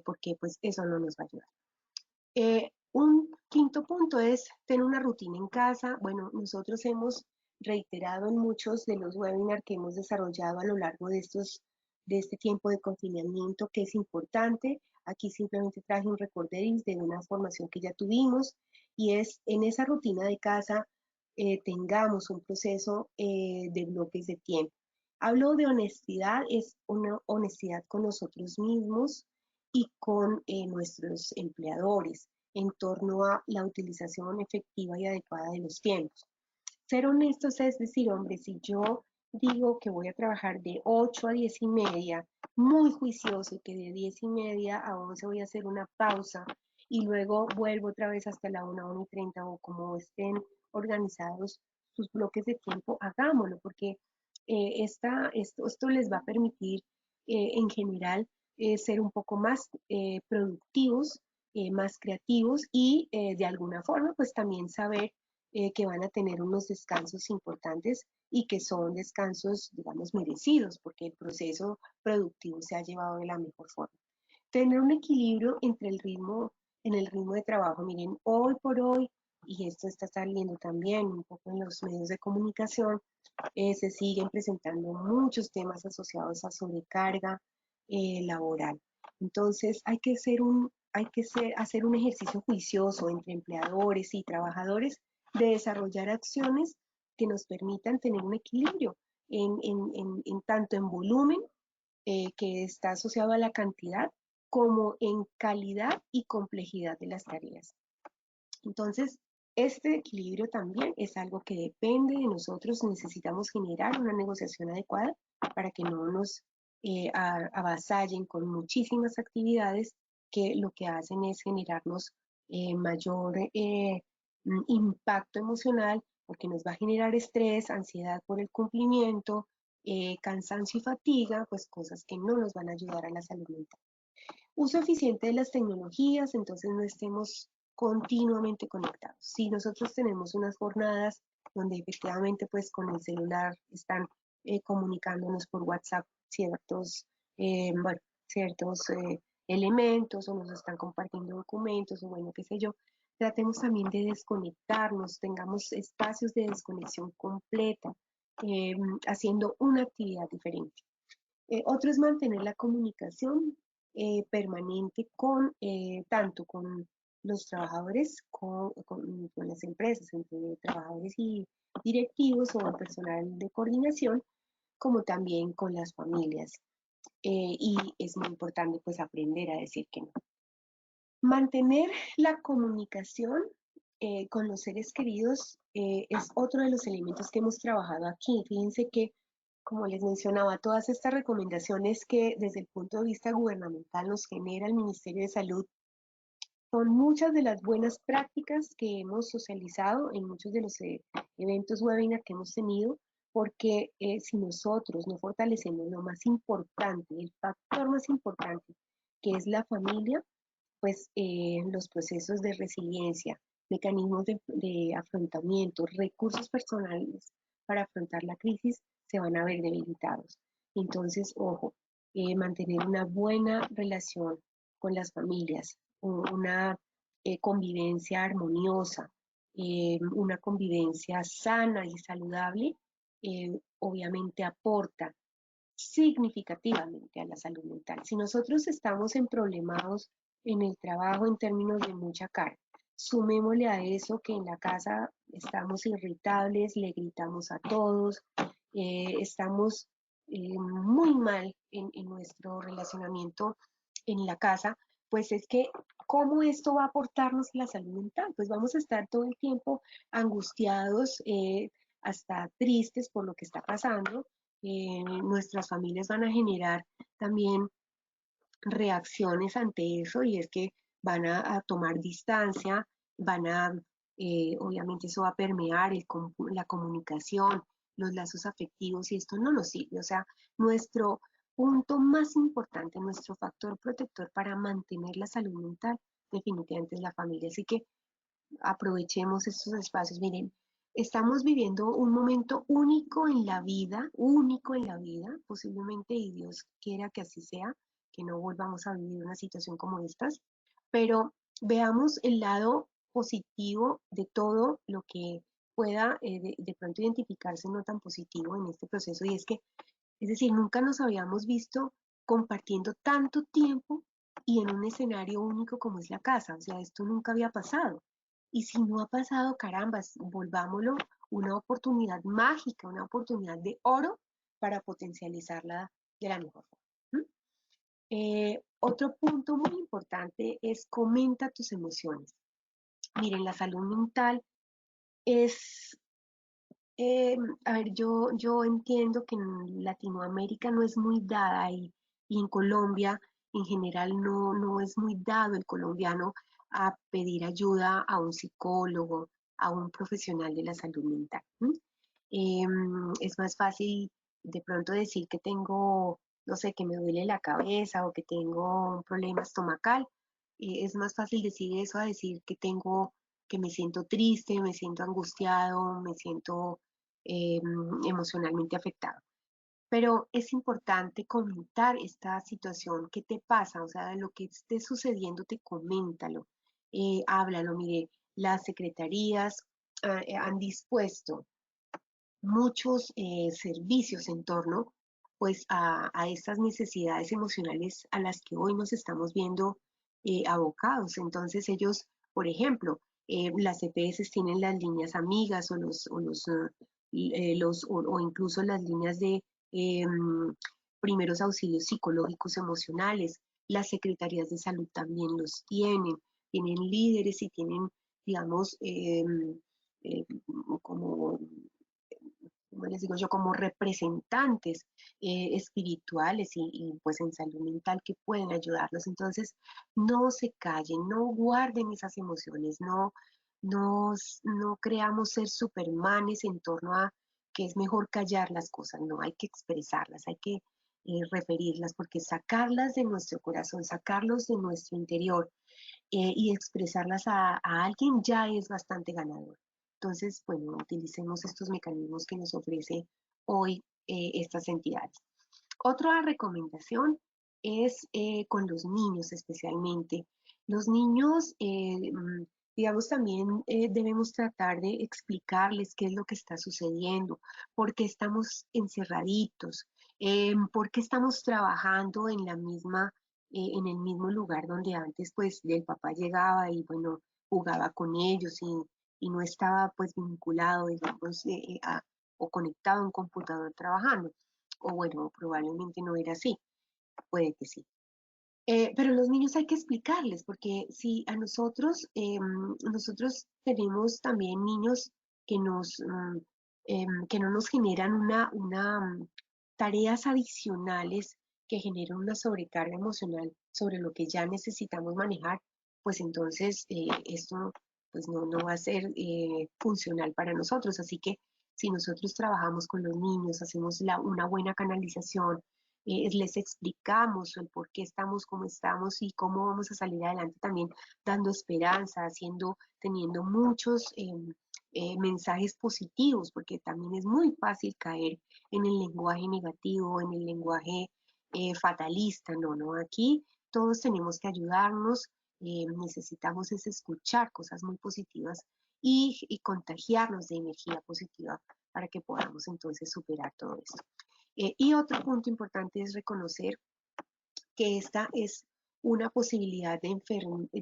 porque pues eso no nos va a ayudar. Un quinto punto es tener una rutina en casa. Bueno, nosotros hemos reiterado en muchos de los webinars que hemos desarrollado a lo largo de este tiempo de confinamiento que es importante. Aquí simplemente traje un recorderis de una formación que ya tuvimos y es en esa rutina de casa tengamos un proceso de bloques de tiempo. Hablo de honestidad, es una honestidad con nosotros mismos y con nuestros empleadores en torno a la utilización efectiva y adecuada de los tiempos. Ser honestos es decir, hombre, si yo digo que voy a trabajar de 8 a 10 y media, muy juicioso, y que de 10 y media a 11 voy a hacer una pausa y luego vuelvo otra vez hasta la 1 y 30 o como estén organizados sus bloques de tiempo, hagámoslo, porque esto les va a permitir en general ser un poco más productivos, más creativos y de alguna forma pues también saber que van a tener unos descansos importantes y que son descansos, digamos, merecidos, porque el proceso productivo se ha llevado de la mejor forma. Tener un equilibrio entre en el ritmo de trabajo. Miren, hoy por hoy, y esto está saliendo también un poco en los medios de comunicación, se siguen presentando muchos temas asociados a sobrecarga laboral. Entonces, hacer un ejercicio juicioso entre empleadores y trabajadores de desarrollar acciones que nos permitan tener un equilibrio tanto en volumen, que está asociado a la cantidad, como en calidad y complejidad de las tareas. Entonces, este equilibrio también es algo que depende de nosotros. Necesitamos generar una negociación adecuada para que no nos avasallen con muchísimas actividades que lo que hacen es generarnos mayor impacto emocional, porque nos va a generar estrés, ansiedad por el cumplimiento, cansancio y fatiga, pues cosas que no nos van a ayudar a la salud mental. Uso eficiente de las tecnologías, entonces no estemos continuamente conectados. Si nosotros tenemos unas jornadas donde efectivamente pues con el celular están comunicándonos por WhatsApp bueno, ciertos elementos o nos están compartiendo documentos o bueno, qué sé yo, tratemos también de desconectarnos, tengamos espacios de desconexión completa, haciendo una actividad diferente. Otro es mantener la comunicación permanente tanto con los trabajadores, con las empresas, entre trabajadores y directivos o personal de coordinación, como también con las familias. Y es muy importante pues aprender a decir que no. Mantener la comunicación con los seres queridos es otro de los elementos que hemos trabajado aquí. Fíjense que, como les mencionaba, todas estas recomendaciones que desde el punto de vista gubernamental nos genera el Ministerio de Salud son muchas de las buenas prácticas que hemos socializado en muchos de los eventos webinar que hemos tenido, porque si nosotros no fortalecemos lo más importante, el factor más importante, que es la familia, pues los procesos de resiliencia, mecanismos de afrontamiento, recursos personales para afrontar la crisis se van a ver debilitados. Entonces, ojo, mantener una buena relación con las familias, una convivencia armoniosa, una convivencia sana y saludable, obviamente aporta significativamente a la salud mental. Si nosotros estamos problemados en el trabajo en términos de mucha carga, sumémosle a eso que en la casa estamos irritables, le gritamos a todos, estamos muy mal en nuestro relacionamiento en la casa, pues es que ¿cómo esto va a aportarnos la salud mental? Pues vamos a estar todo el tiempo angustiados, hasta tristes por lo que está pasando. Nuestras familias van a generar también reacciones ante eso y es que van a tomar distancia, obviamente eso va a permear la comunicación, los lazos afectivos y esto no nos sirve. O sea, nuestro punto más importante, nuestro factor protector para mantener la salud mental definitivamente es la familia. Así que aprovechemos estos espacios. Miren, estamos viviendo un momento único en la vida, posiblemente, y Dios quiera que así sea, que no volvamos a vivir una situación como estas, pero veamos el lado positivo de todo lo que pueda de pronto identificarse no tan positivo en este proceso, y es decir, nunca nos habíamos visto compartiendo tanto tiempo y en un escenario único como es la casa, o sea, esto nunca había pasado. Y si no ha pasado, carambas, volvámoslo una oportunidad mágica, una oportunidad de oro para potencializarla de la mejor forma. Otro punto muy importante es comenta tus emociones. Miren, la salud mental es, a ver, yo entiendo que en Latinoamérica no es muy dada y en Colombia en general no es muy dado el colombiano a pedir ayuda a un psicólogo, a un profesional de la salud mental. Es más fácil de pronto decir que tengo, no sé, que me duele la cabeza o que tengo un problema estomacal. Es más fácil decir eso a decir que me siento triste, me siento angustiado, me siento eh, emocionalmente afectado. Pero es importante comentar esta situación, qué te pasa, o sea, de lo que esté sucediendo, te coméntalo, háblalo. Mire, las secretarías han dispuesto muchos servicios en torno pues a estas necesidades emocionales a las que hoy nos estamos viendo abocados. Entonces ellos, por ejemplo, las EPS tienen las líneas amigas o incluso las líneas de primeros auxilios psicológicos emocionales. Las secretarías de salud también los tienen líderes y tienen, digamos, como como les digo yo, como representantes espirituales y pues en salud mental que pueden ayudarlos. Entonces, no se callen, no guarden esas emociones, no creamos ser supermanes en torno a que es mejor callar las cosas, no, hay que expresarlas, hay que referirlas, porque sacarlas de nuestro corazón, sacarlos de nuestro interior y expresarlas a alguien ya es bastante ganador. Entonces, bueno, utilicemos estos mecanismos que nos ofrece hoy estas entidades. Otra recomendación es con los niños especialmente. Los niños, digamos, también debemos tratar de explicarles qué es lo que está sucediendo, por qué estamos encerraditos, por qué estamos trabajando en la misma, en el mismo lugar donde antes, pues, el papá llegaba y, bueno, jugaba con ellos y no estaba, pues, vinculado, digamos, o conectado a un computador trabajando. O bueno, probablemente no era así, puede que sí. Pero los niños hay que explicarles, porque si a nosotros, nosotros tenemos también niños que que no nos generan tareas adicionales que generan una sobrecarga emocional sobre lo que ya necesitamos manejar, pues entonces esto pues no va a ser funcional para nosotros. Así que si nosotros trabajamos con los niños, hacemos una buena canalización, les explicamos el por qué estamos como estamos y cómo vamos a salir adelante también dando esperanza, teniendo muchos mensajes positivos, porque también es muy fácil caer en el lenguaje negativo, en el lenguaje fatalista, no, aquí todos tenemos que ayudarnos, necesitamos es escuchar cosas muy positivas y contagiarnos de energía positiva para que podamos entonces superar todo esto. Y otro punto importante es reconocer que esta es una posibilidad de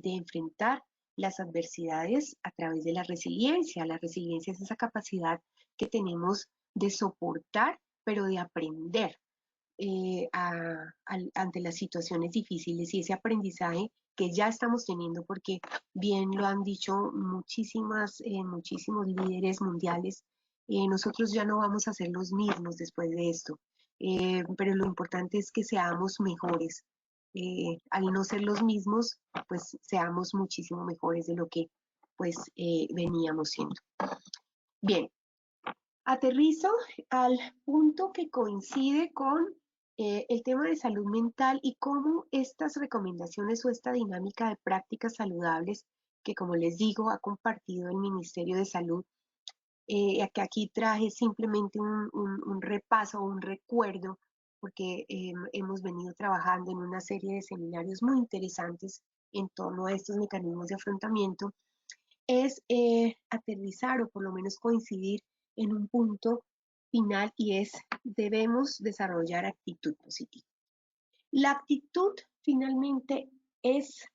enfrentar las adversidades a través de la resiliencia. La resiliencia es esa capacidad que tenemos de soportar, pero de aprender ante las situaciones difíciles y ese aprendizaje que ya estamos teniendo, porque bien lo han dicho muchísimos líderes mundiales, nosotros ya no vamos a ser los mismos después de esto, pero lo importante es que seamos mejores. Al no ser los mismos, pues seamos muchísimo mejores de lo que pues veníamos siendo. Bien, aterrizo al punto que coincide con el tema de salud mental y cómo estas recomendaciones o esta dinámica de prácticas saludables que, como les digo, ha compartido el Ministerio de Salud, que aquí traje simplemente un repaso, un recuerdo, porque hemos venido trabajando en una serie de seminarios muy interesantes en torno a estos mecanismos de afrontamiento, es aterrizar o por lo menos coincidir en un punto final y es debemos desarrollar actitud positiva. La actitud finalmente es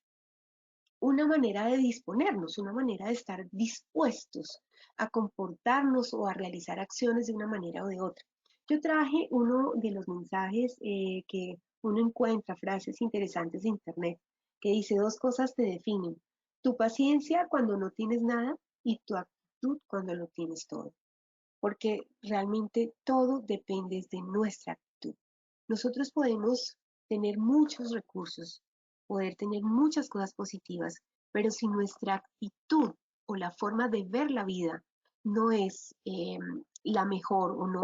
una manera de disponernos, una manera de estar dispuestos a comportarnos o a realizar acciones de una manera o de otra. Yo traje uno de los mensajes que uno encuentra, frases interesantes de internet, que dice dos cosas te definen, tu paciencia cuando no tienes nada y tu actitud cuando lo tienes todo, porque realmente todo depende de nuestra actitud. Nosotros podemos tener muchos recursos, poder tener muchas cosas positivas, pero si nuestra actitud o la forma de ver la vida no es la mejor o no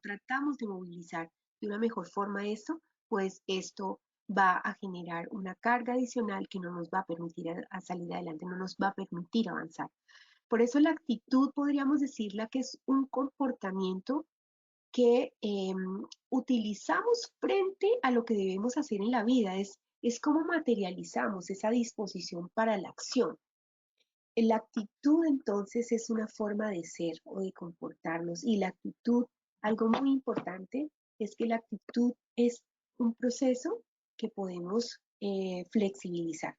tratamos de movilizar de una mejor forma eso, pues esto va a generar una carga adicional que no nos va a permitir a salir adelante, no nos va a permitir avanzar. Por eso la actitud podríamos decirla que es un comportamiento que utilizamos frente a lo que debemos hacer en la vida, es cómo materializamos esa disposición para la acción. La actitud entonces es una forma de ser o de comportarnos y la actitud, algo muy importante, es que la actitud es un proceso que podemos flexibilizar.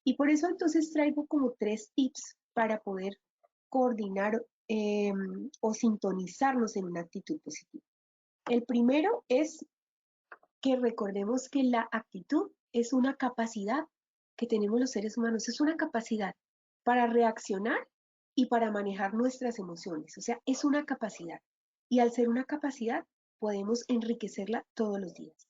Y por eso entonces traigo como 3 tips para poder coordinar o sintonizarnos en una actitud positiva. El primero es que recordemos que la actitud es una capacidad que tenemos los seres humanos, es una capacidad para reaccionar y para manejar nuestras emociones, o sea, es una capacidad. Y al ser una capacidad, podemos enriquecerla todos los días.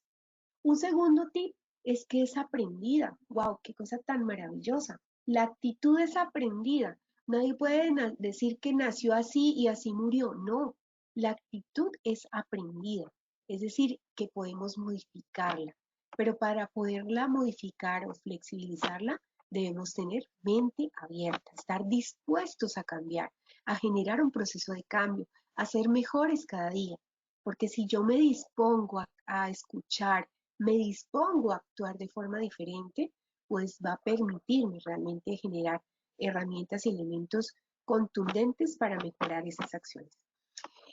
Un segundo tip es que es aprendida. ¡Wow! ¡Qué cosa tan maravillosa! La actitud es aprendida. Nadie puede decir que nació así y así murió. No, la actitud es aprendida. Es decir, que podemos modificarla. Pero para poderla modificar o flexibilizarla, debemos tener mente abierta, estar dispuestos a cambiar, a generar un proceso de cambio, a ser mejores cada día. Porque si yo me dispongo a escuchar, me dispongo a actuar de forma diferente, pues va a permitirme realmente generar herramientas y elementos contundentes para mejorar esas acciones.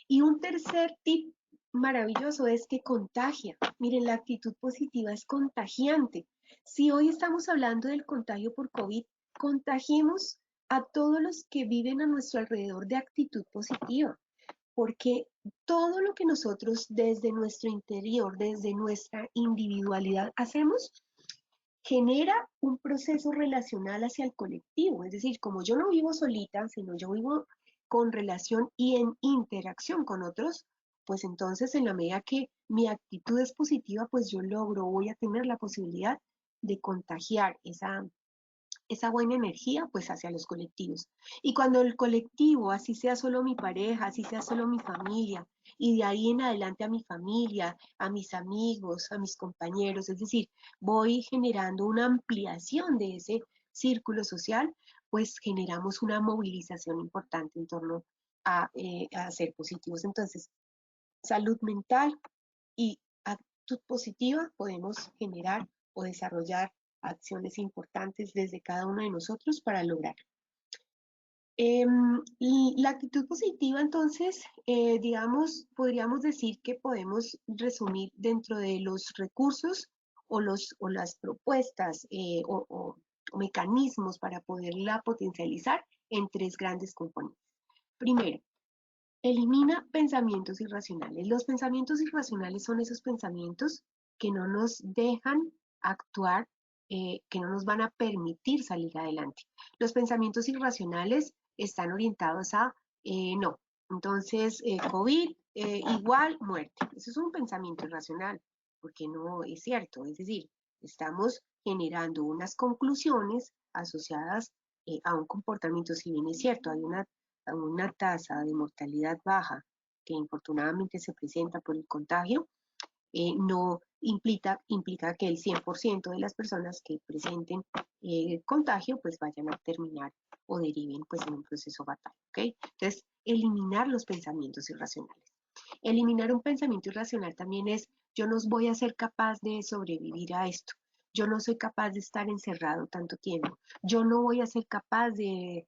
Y un tercer tip maravilloso es que contagia. Miren, la actitud positiva es contagiante. Si hoy estamos hablando del contagio por COVID, contagiemos a todos los que viven a nuestro alrededor de actitud positiva, porque todo lo que nosotros desde nuestro interior, desde nuestra individualidad hacemos, genera un proceso relacional hacia el colectivo. Es decir, como yo no vivo solita, sino yo vivo con relación y en interacción con otros, pues entonces en la medida que mi actitud es positiva, pues yo logro, voy a tener la posibilidad de contagiar esa buena energía pues hacia los colectivos. Y cuando el colectivo, así sea solo mi pareja, así sea solo mi familia, y de ahí en adelante a mi familia, a mis amigos, a mis compañeros, es decir, voy generando una ampliación de ese círculo social, pues generamos una movilización importante en torno a ser positivos. Entonces, salud mental y actitud positiva podemos generar o desarrollar acciones importantes desde cada uno de nosotros para lograrlo. Y la actitud positiva, entonces, digamos, podríamos decir que podemos resumir dentro de los recursos o las propuestas o mecanismos para poderla potencializar en tres grandes componentes. Primero, elimina pensamientos irracionales. Los pensamientos irracionales son esos pensamientos que no nos dejan actuar, que no nos van a permitir salir adelante. Los pensamientos irracionales están orientados a no. Entonces, COVID igual muerte. Eso es un pensamiento irracional, porque no es cierto. Es decir, estamos generando unas conclusiones asociadas a un comportamiento, si bien es cierto, hay una tasa de mortalidad baja que infortunadamente se presenta por el contagio, no implica que el 100% de las personas que presenten contagio pues vayan a terminar o deriven pues en un proceso fatal, ¿ok? Entonces, eliminar los pensamientos irracionales. Eliminar un pensamiento irracional también es, yo no voy a ser capaz de sobrevivir a esto, yo no soy capaz de estar encerrado tanto tiempo, yo no voy a ser capaz de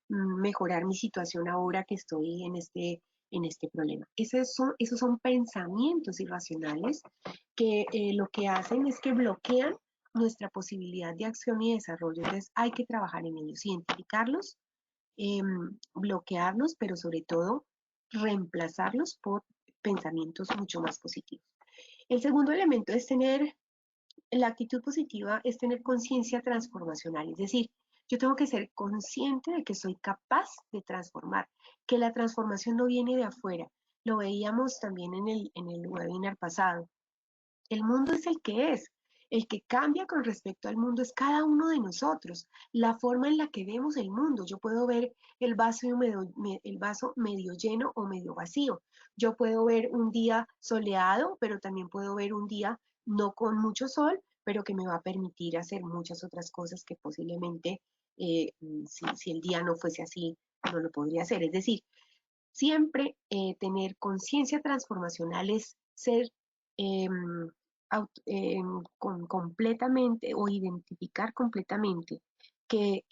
mejorar mi situación ahora que estoy en este problema. Esos son pensamientos irracionales que lo que hacen es que bloquean nuestra posibilidad de acción y desarrollo. Entonces hay que trabajar en ellos, identificarlos, bloquearlos, pero sobre todo reemplazarlos por pensamientos mucho más positivos. El segundo elemento es tener, la actitud positiva es tener conciencia transformacional, es decir, yo tengo que ser consciente de que soy capaz de transformar, que la transformación no viene de afuera. Lo veíamos también en el webinar pasado. El mundo es el que es. El que cambia con respecto al mundo es cada uno de nosotros. La forma en la que vemos el mundo. Yo puedo ver el vaso medio lleno o medio vacío. Yo puedo ver un día soleado, pero también puedo ver un día no con mucho sol, pero que me va a permitir hacer muchas otras cosas que posiblemente, si el día no fuese así, no lo podría hacer. Es decir, siempre tener conciencia transformacional es ser eh, completamente o identificar completamente que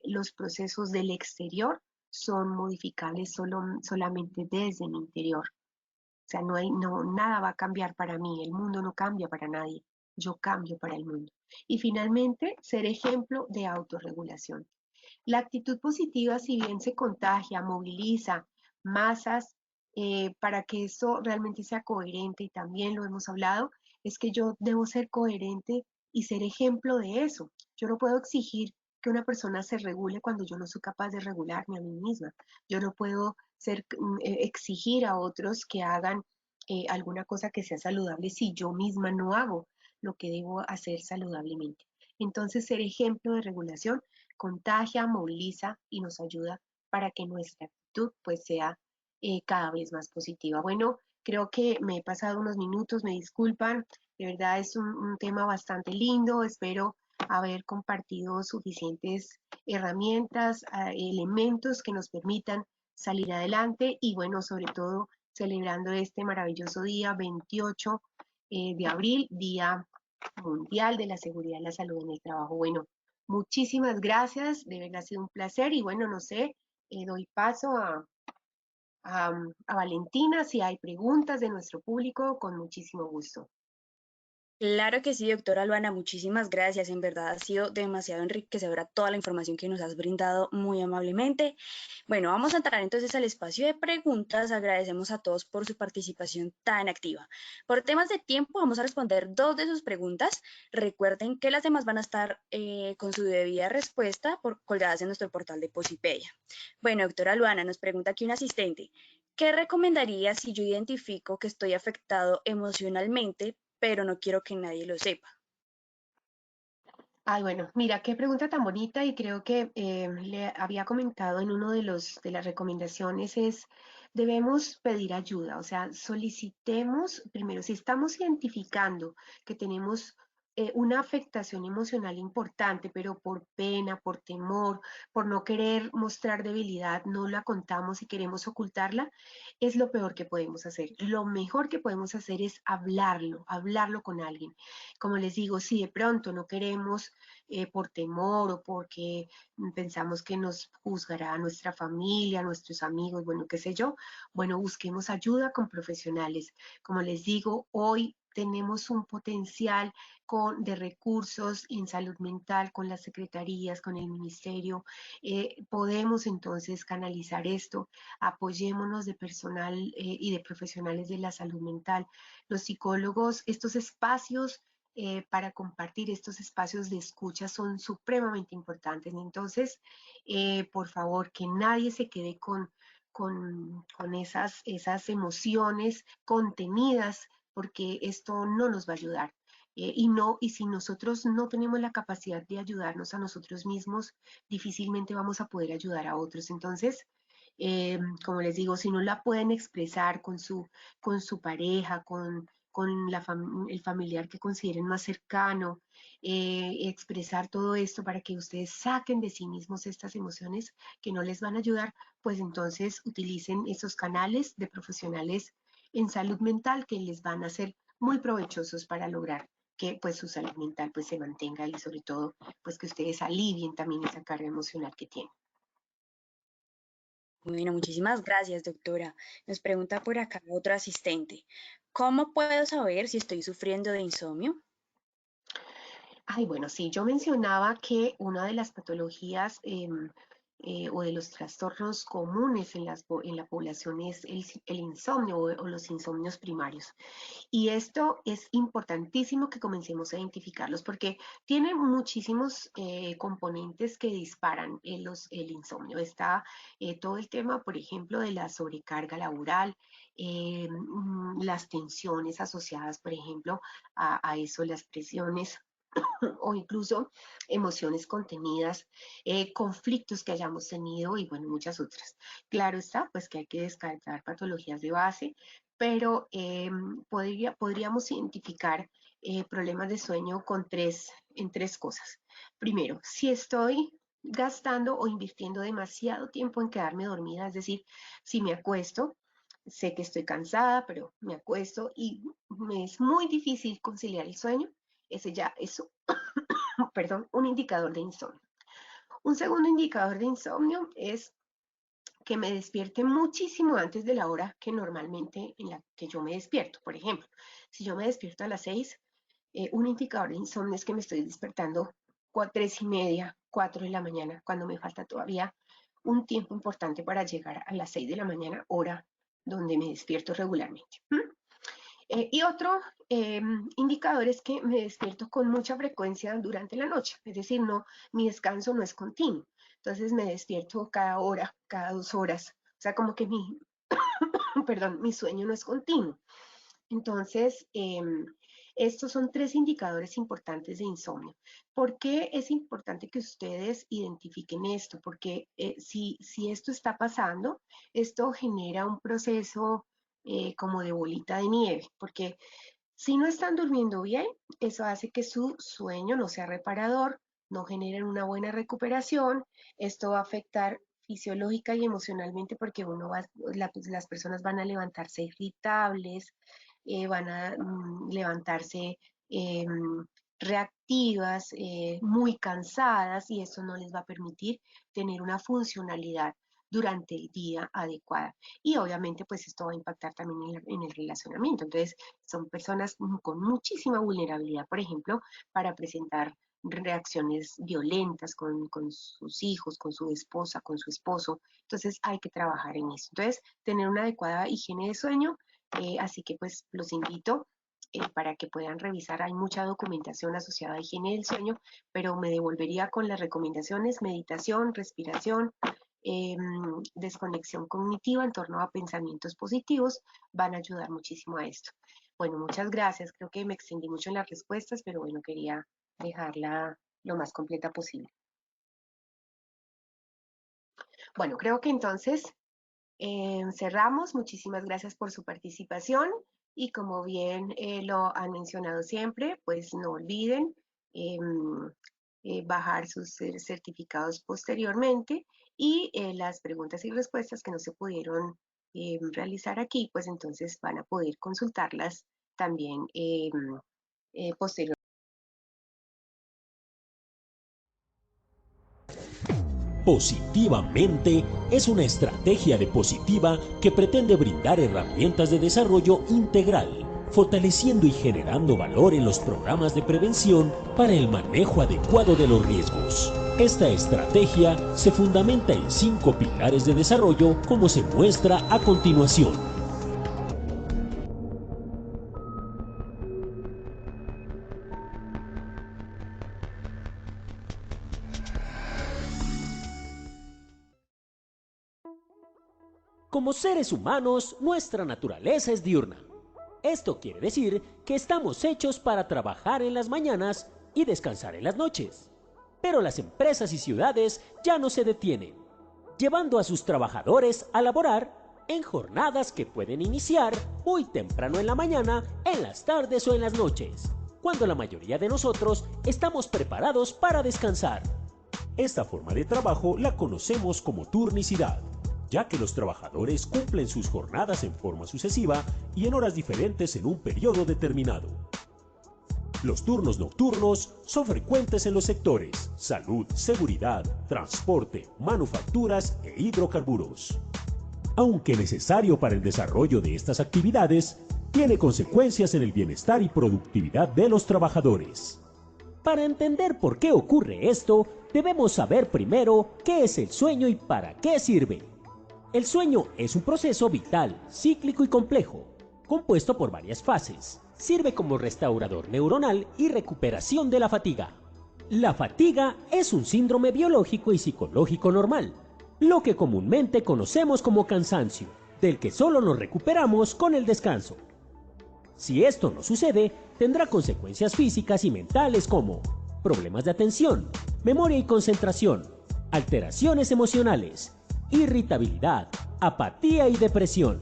los procesos del exterior son modificables solamente desde mi interior. O sea, nada va a cambiar para mí, el mundo no cambia para nadie, yo cambio para el mundo. Y finalmente, ser ejemplo de autorregulación. La actitud positiva, si bien se contagia, moviliza masas, para que eso realmente sea coherente, y también lo hemos hablado, es que yo debo ser coherente y ser ejemplo de eso. Yo no puedo exigir que una persona se regule cuando yo no soy capaz de regularme a mí misma. Yo no puedo exigir a otros que hagan alguna cosa que sea saludable si yo misma no hago lo que debo hacer saludablemente. Entonces, ser ejemplo de regulación contagia, moviliza y nos ayuda para que nuestra actitud pues sea cada vez más positiva. Bueno, creo que me he pasado unos minutos, me disculpan, de verdad es un tema bastante lindo, espero haber compartido suficientes herramientas, elementos que nos permitan salir adelante y bueno, sobre todo celebrando este maravilloso día 28 de abril, Día Mundial de la Seguridad y la Salud en el Trabajo. Bueno, muchísimas gracias, de verdad ha sido un placer y bueno, no sé, doy paso a Valentina si hay preguntas de nuestro público, con muchísimo gusto. Claro que sí, doctora Luana, muchísimas gracias. En verdad ha sido demasiado enriquecedora toda la información que nos has brindado muy amablemente. Bueno, vamos a entrar entonces al espacio de preguntas. Agradecemos a todos por su participación tan activa. Por temas de tiempo, vamos a responder dos de sus preguntas. Recuerden que las demás van a estar con su debida respuesta colgadas en nuestro portal de Posipedia. Bueno, doctora Luana, nos pregunta aquí un asistente. ¿Qué recomendaría si yo identifico que estoy afectado emocionalmente, pero no quiero que nadie lo sepa? Ay, bueno, mira, qué pregunta tan bonita y creo que le había comentado en uno de las recomendaciones es, debemos pedir ayuda, o sea, solicitemos, primero, si estamos identificando que tenemos una afectación emocional importante, pero por pena, por temor, por no querer mostrar debilidad, no la contamos y queremos ocultarla, es lo peor que podemos hacer. Lo mejor que podemos hacer es hablarlo con alguien. Como les digo, si de pronto no queremos por temor o porque pensamos que nos juzgará nuestra familia, nuestros amigos, bueno, qué sé yo, bueno, busquemos ayuda con profesionales. Como les digo, hoy tenemos un potencial de recursos en salud mental con las secretarías, con el ministerio. Podemos entonces canalizar esto. Apoyémonos de personal y de profesionales de la salud mental. Los psicólogos, estos espacios para compartir estos espacios de escucha son supremamente importantes. Entonces, por favor, que nadie se quede con esas emociones contenidas, porque esto no nos va a ayudar. Y si nosotros no tenemos la capacidad de ayudarnos a nosotros mismos, difícilmente vamos a poder ayudar a otros. Entonces, como les digo, si no la pueden expresar con su pareja, con el familiar que consideren más cercano, expresar todo esto para que ustedes saquen de sí mismos estas emociones que no les van a ayudar, pues entonces utilicen esos canales de profesionales en salud mental que les van a ser muy provechosos para lograr que pues su salud mental pues se mantenga y sobre todo pues que ustedes alivien también esa carga emocional que tienen. Bueno, muchísimas gracias, doctora. Nos pregunta por acá otro asistente. ¿Cómo puedo saber si estoy sufriendo de insomnio? Ay, bueno, sí, yo mencionaba que una de las patologías o de los trastornos comunes en la población es el insomnio o los insomnios primarios. Y esto es importantísimo que comencemos a identificarlos porque tienen muchísimos componentes que disparan el insomnio. Está todo el tema, por ejemplo, de la sobrecarga laboral, las tensiones asociadas, por ejemplo, a eso, las presiones o incluso emociones contenidas, conflictos que hayamos tenido y bueno, muchas otras. Claro está, pues que hay que descartar patologías de base, pero podríamos identificar problemas de sueño en tres cosas. Primero, si estoy gastando o invirtiendo demasiado tiempo en quedarme dormida, es decir, si me acuesto, sé que estoy cansada, pero me acuesto y me es muy difícil conciliar el sueño, ese ya es perdón, un indicador de insomnio. Un segundo indicador de insomnio es que me despierte muchísimo antes de la hora que normalmente en la que yo me despierto. Por ejemplo, si yo me despierto a las 6, un indicador de insomnio es que me estoy despertando 3:30, 4 de la mañana, cuando me falta todavía un tiempo importante para llegar a las 6 de la mañana, hora donde me despierto regularmente. Y otro indicador es que me despierto con mucha frecuencia durante la noche, es decir, no, mi descanso no es continuo. Entonces me despierto cada hora, cada 2 horas, sea, como que perdón, mi sueño no es continuo. Entonces, estos son 3 indicadores importantes de insomnio. ¿Por qué es importante que ustedes identifiquen esto? Porque si esto está pasando, esto genera un proceso como de bolita de nieve, porque si no están durmiendo bien, eso hace que su sueño no sea reparador, no generen una buena recuperación. Esto va a afectar fisiológica y emocionalmente porque las personas van a levantarse irritables, van a levantarse eh, reactivas, muy cansadas, y eso no les va a permitir tener una funcionalidad durante el día adecuada. Y obviamente pues esto va a impactar también en el relacionamiento. Entonces son personas con muchísima vulnerabilidad, por ejemplo, para presentar reacciones violentas con sus hijos, con su esposa, con su esposo. Entonces hay que trabajar en eso. Entonces, tener una adecuada higiene de sueño, así que pues los invito para que puedan revisar. Hay mucha documentación asociada a higiene del sueño, pero me devolvería con las recomendaciones: meditación, respiración, desconexión cognitiva en torno a pensamientos positivos, van a ayudar muchísimo a esto. Bueno, muchas gracias. Creo que me extendí mucho en las respuestas, pero bueno, quería dejarla lo más completa posible. Bueno, creo que entonces cerramos. Muchísimas gracias por su participación, y como bien lo han mencionado siempre, pues no olviden bajar sus certificados posteriormente, y las preguntas y respuestas que no se pudieron realizar aquí, pues entonces van a poder consultarlas también posteriormente. Positivamente es una estrategia de Positiva que pretende brindar herramientas de desarrollo integral, fortaleciendo y generando valor en los programas de prevención para el manejo adecuado de los riesgos. Esta estrategia se fundamenta en 5 pilares de desarrollo, como se muestra a continuación. Como seres humanos, nuestra naturaleza es diurna. Esto quiere decir que estamos hechos para trabajar en las mañanas y descansar en las noches. Pero las empresas y ciudades ya no se detienen, llevando a sus trabajadores a laborar en jornadas que pueden iniciar muy temprano en la mañana, en las tardes o en las noches, cuando la mayoría de nosotros estamos preparados para descansar. Esta forma de trabajo la conocemos como turnicidad, ya que los trabajadores cumplen sus jornadas en forma sucesiva y en horas diferentes en un periodo determinado. Los turnos nocturnos son frecuentes en los sectores salud, seguridad, transporte, manufacturas e hidrocarburos. Aunque necesario para el desarrollo de estas actividades, tiene consecuencias en el bienestar y productividad de los trabajadores. Para entender por qué ocurre esto, debemos saber primero qué es el sueño y para qué sirve. El sueño es un proceso vital, cíclico y complejo, compuesto por varias fases. Sirve como restaurador neuronal y recuperación de la fatiga. La fatiga es un síndrome biológico y psicológico normal, lo que comúnmente conocemos como cansancio, del que solo nos recuperamos con el descanso. Si esto no sucede, tendrá consecuencias físicas y mentales como problemas de atención, memoria y concentración, alteraciones emocionales, irritabilidad, apatía y depresión.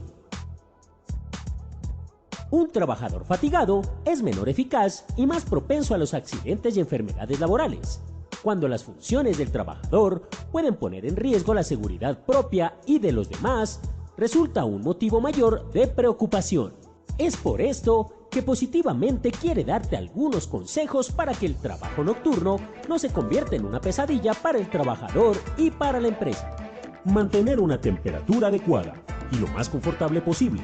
Un trabajador fatigado es menor eficaz y más propenso a los accidentes y enfermedades laborales, cuando las funciones del trabajador pueden poner en riesgo la seguridad propia y de los demás. Resulta un motivo mayor de preocupación. Es por esto que Positivamente quiere darte algunos consejos para que el trabajo nocturno no se convierta en una pesadilla para el trabajador y para la empresa. Mantener una temperatura adecuada y lo más confortable posible.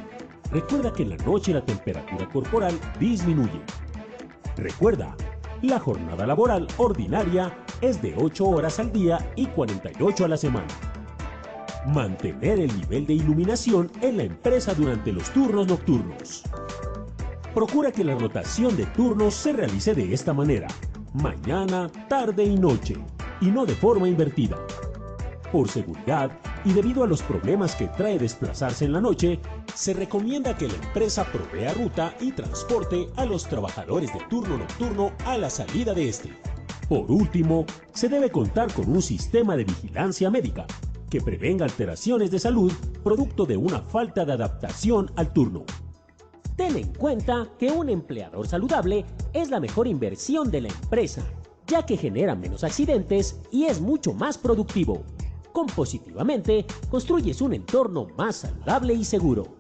Recuerda que en la noche la temperatura corporal disminuye. Recuerda, la jornada laboral ordinaria es de 8 horas al día y 48 a la semana. Mantener el nivel de iluminación en la empresa durante los turnos nocturnos. Procura que la rotación de turnos se realice de esta manera: mañana, tarde y noche, y no de forma invertida. Por seguridad y debido a los problemas que trae desplazarse en la noche, se recomienda que la empresa provea ruta y transporte a los trabajadores de turno nocturno a la salida de este. Por último, se debe contar con un sistema de vigilancia médica que prevenga alteraciones de salud producto de una falta de adaptación al turno. Ten en cuenta que un empleador saludable es la mejor inversión de la empresa, ya que genera menos accidentes y es mucho más productivo. Compositivamente, construyes un entorno más saludable y seguro.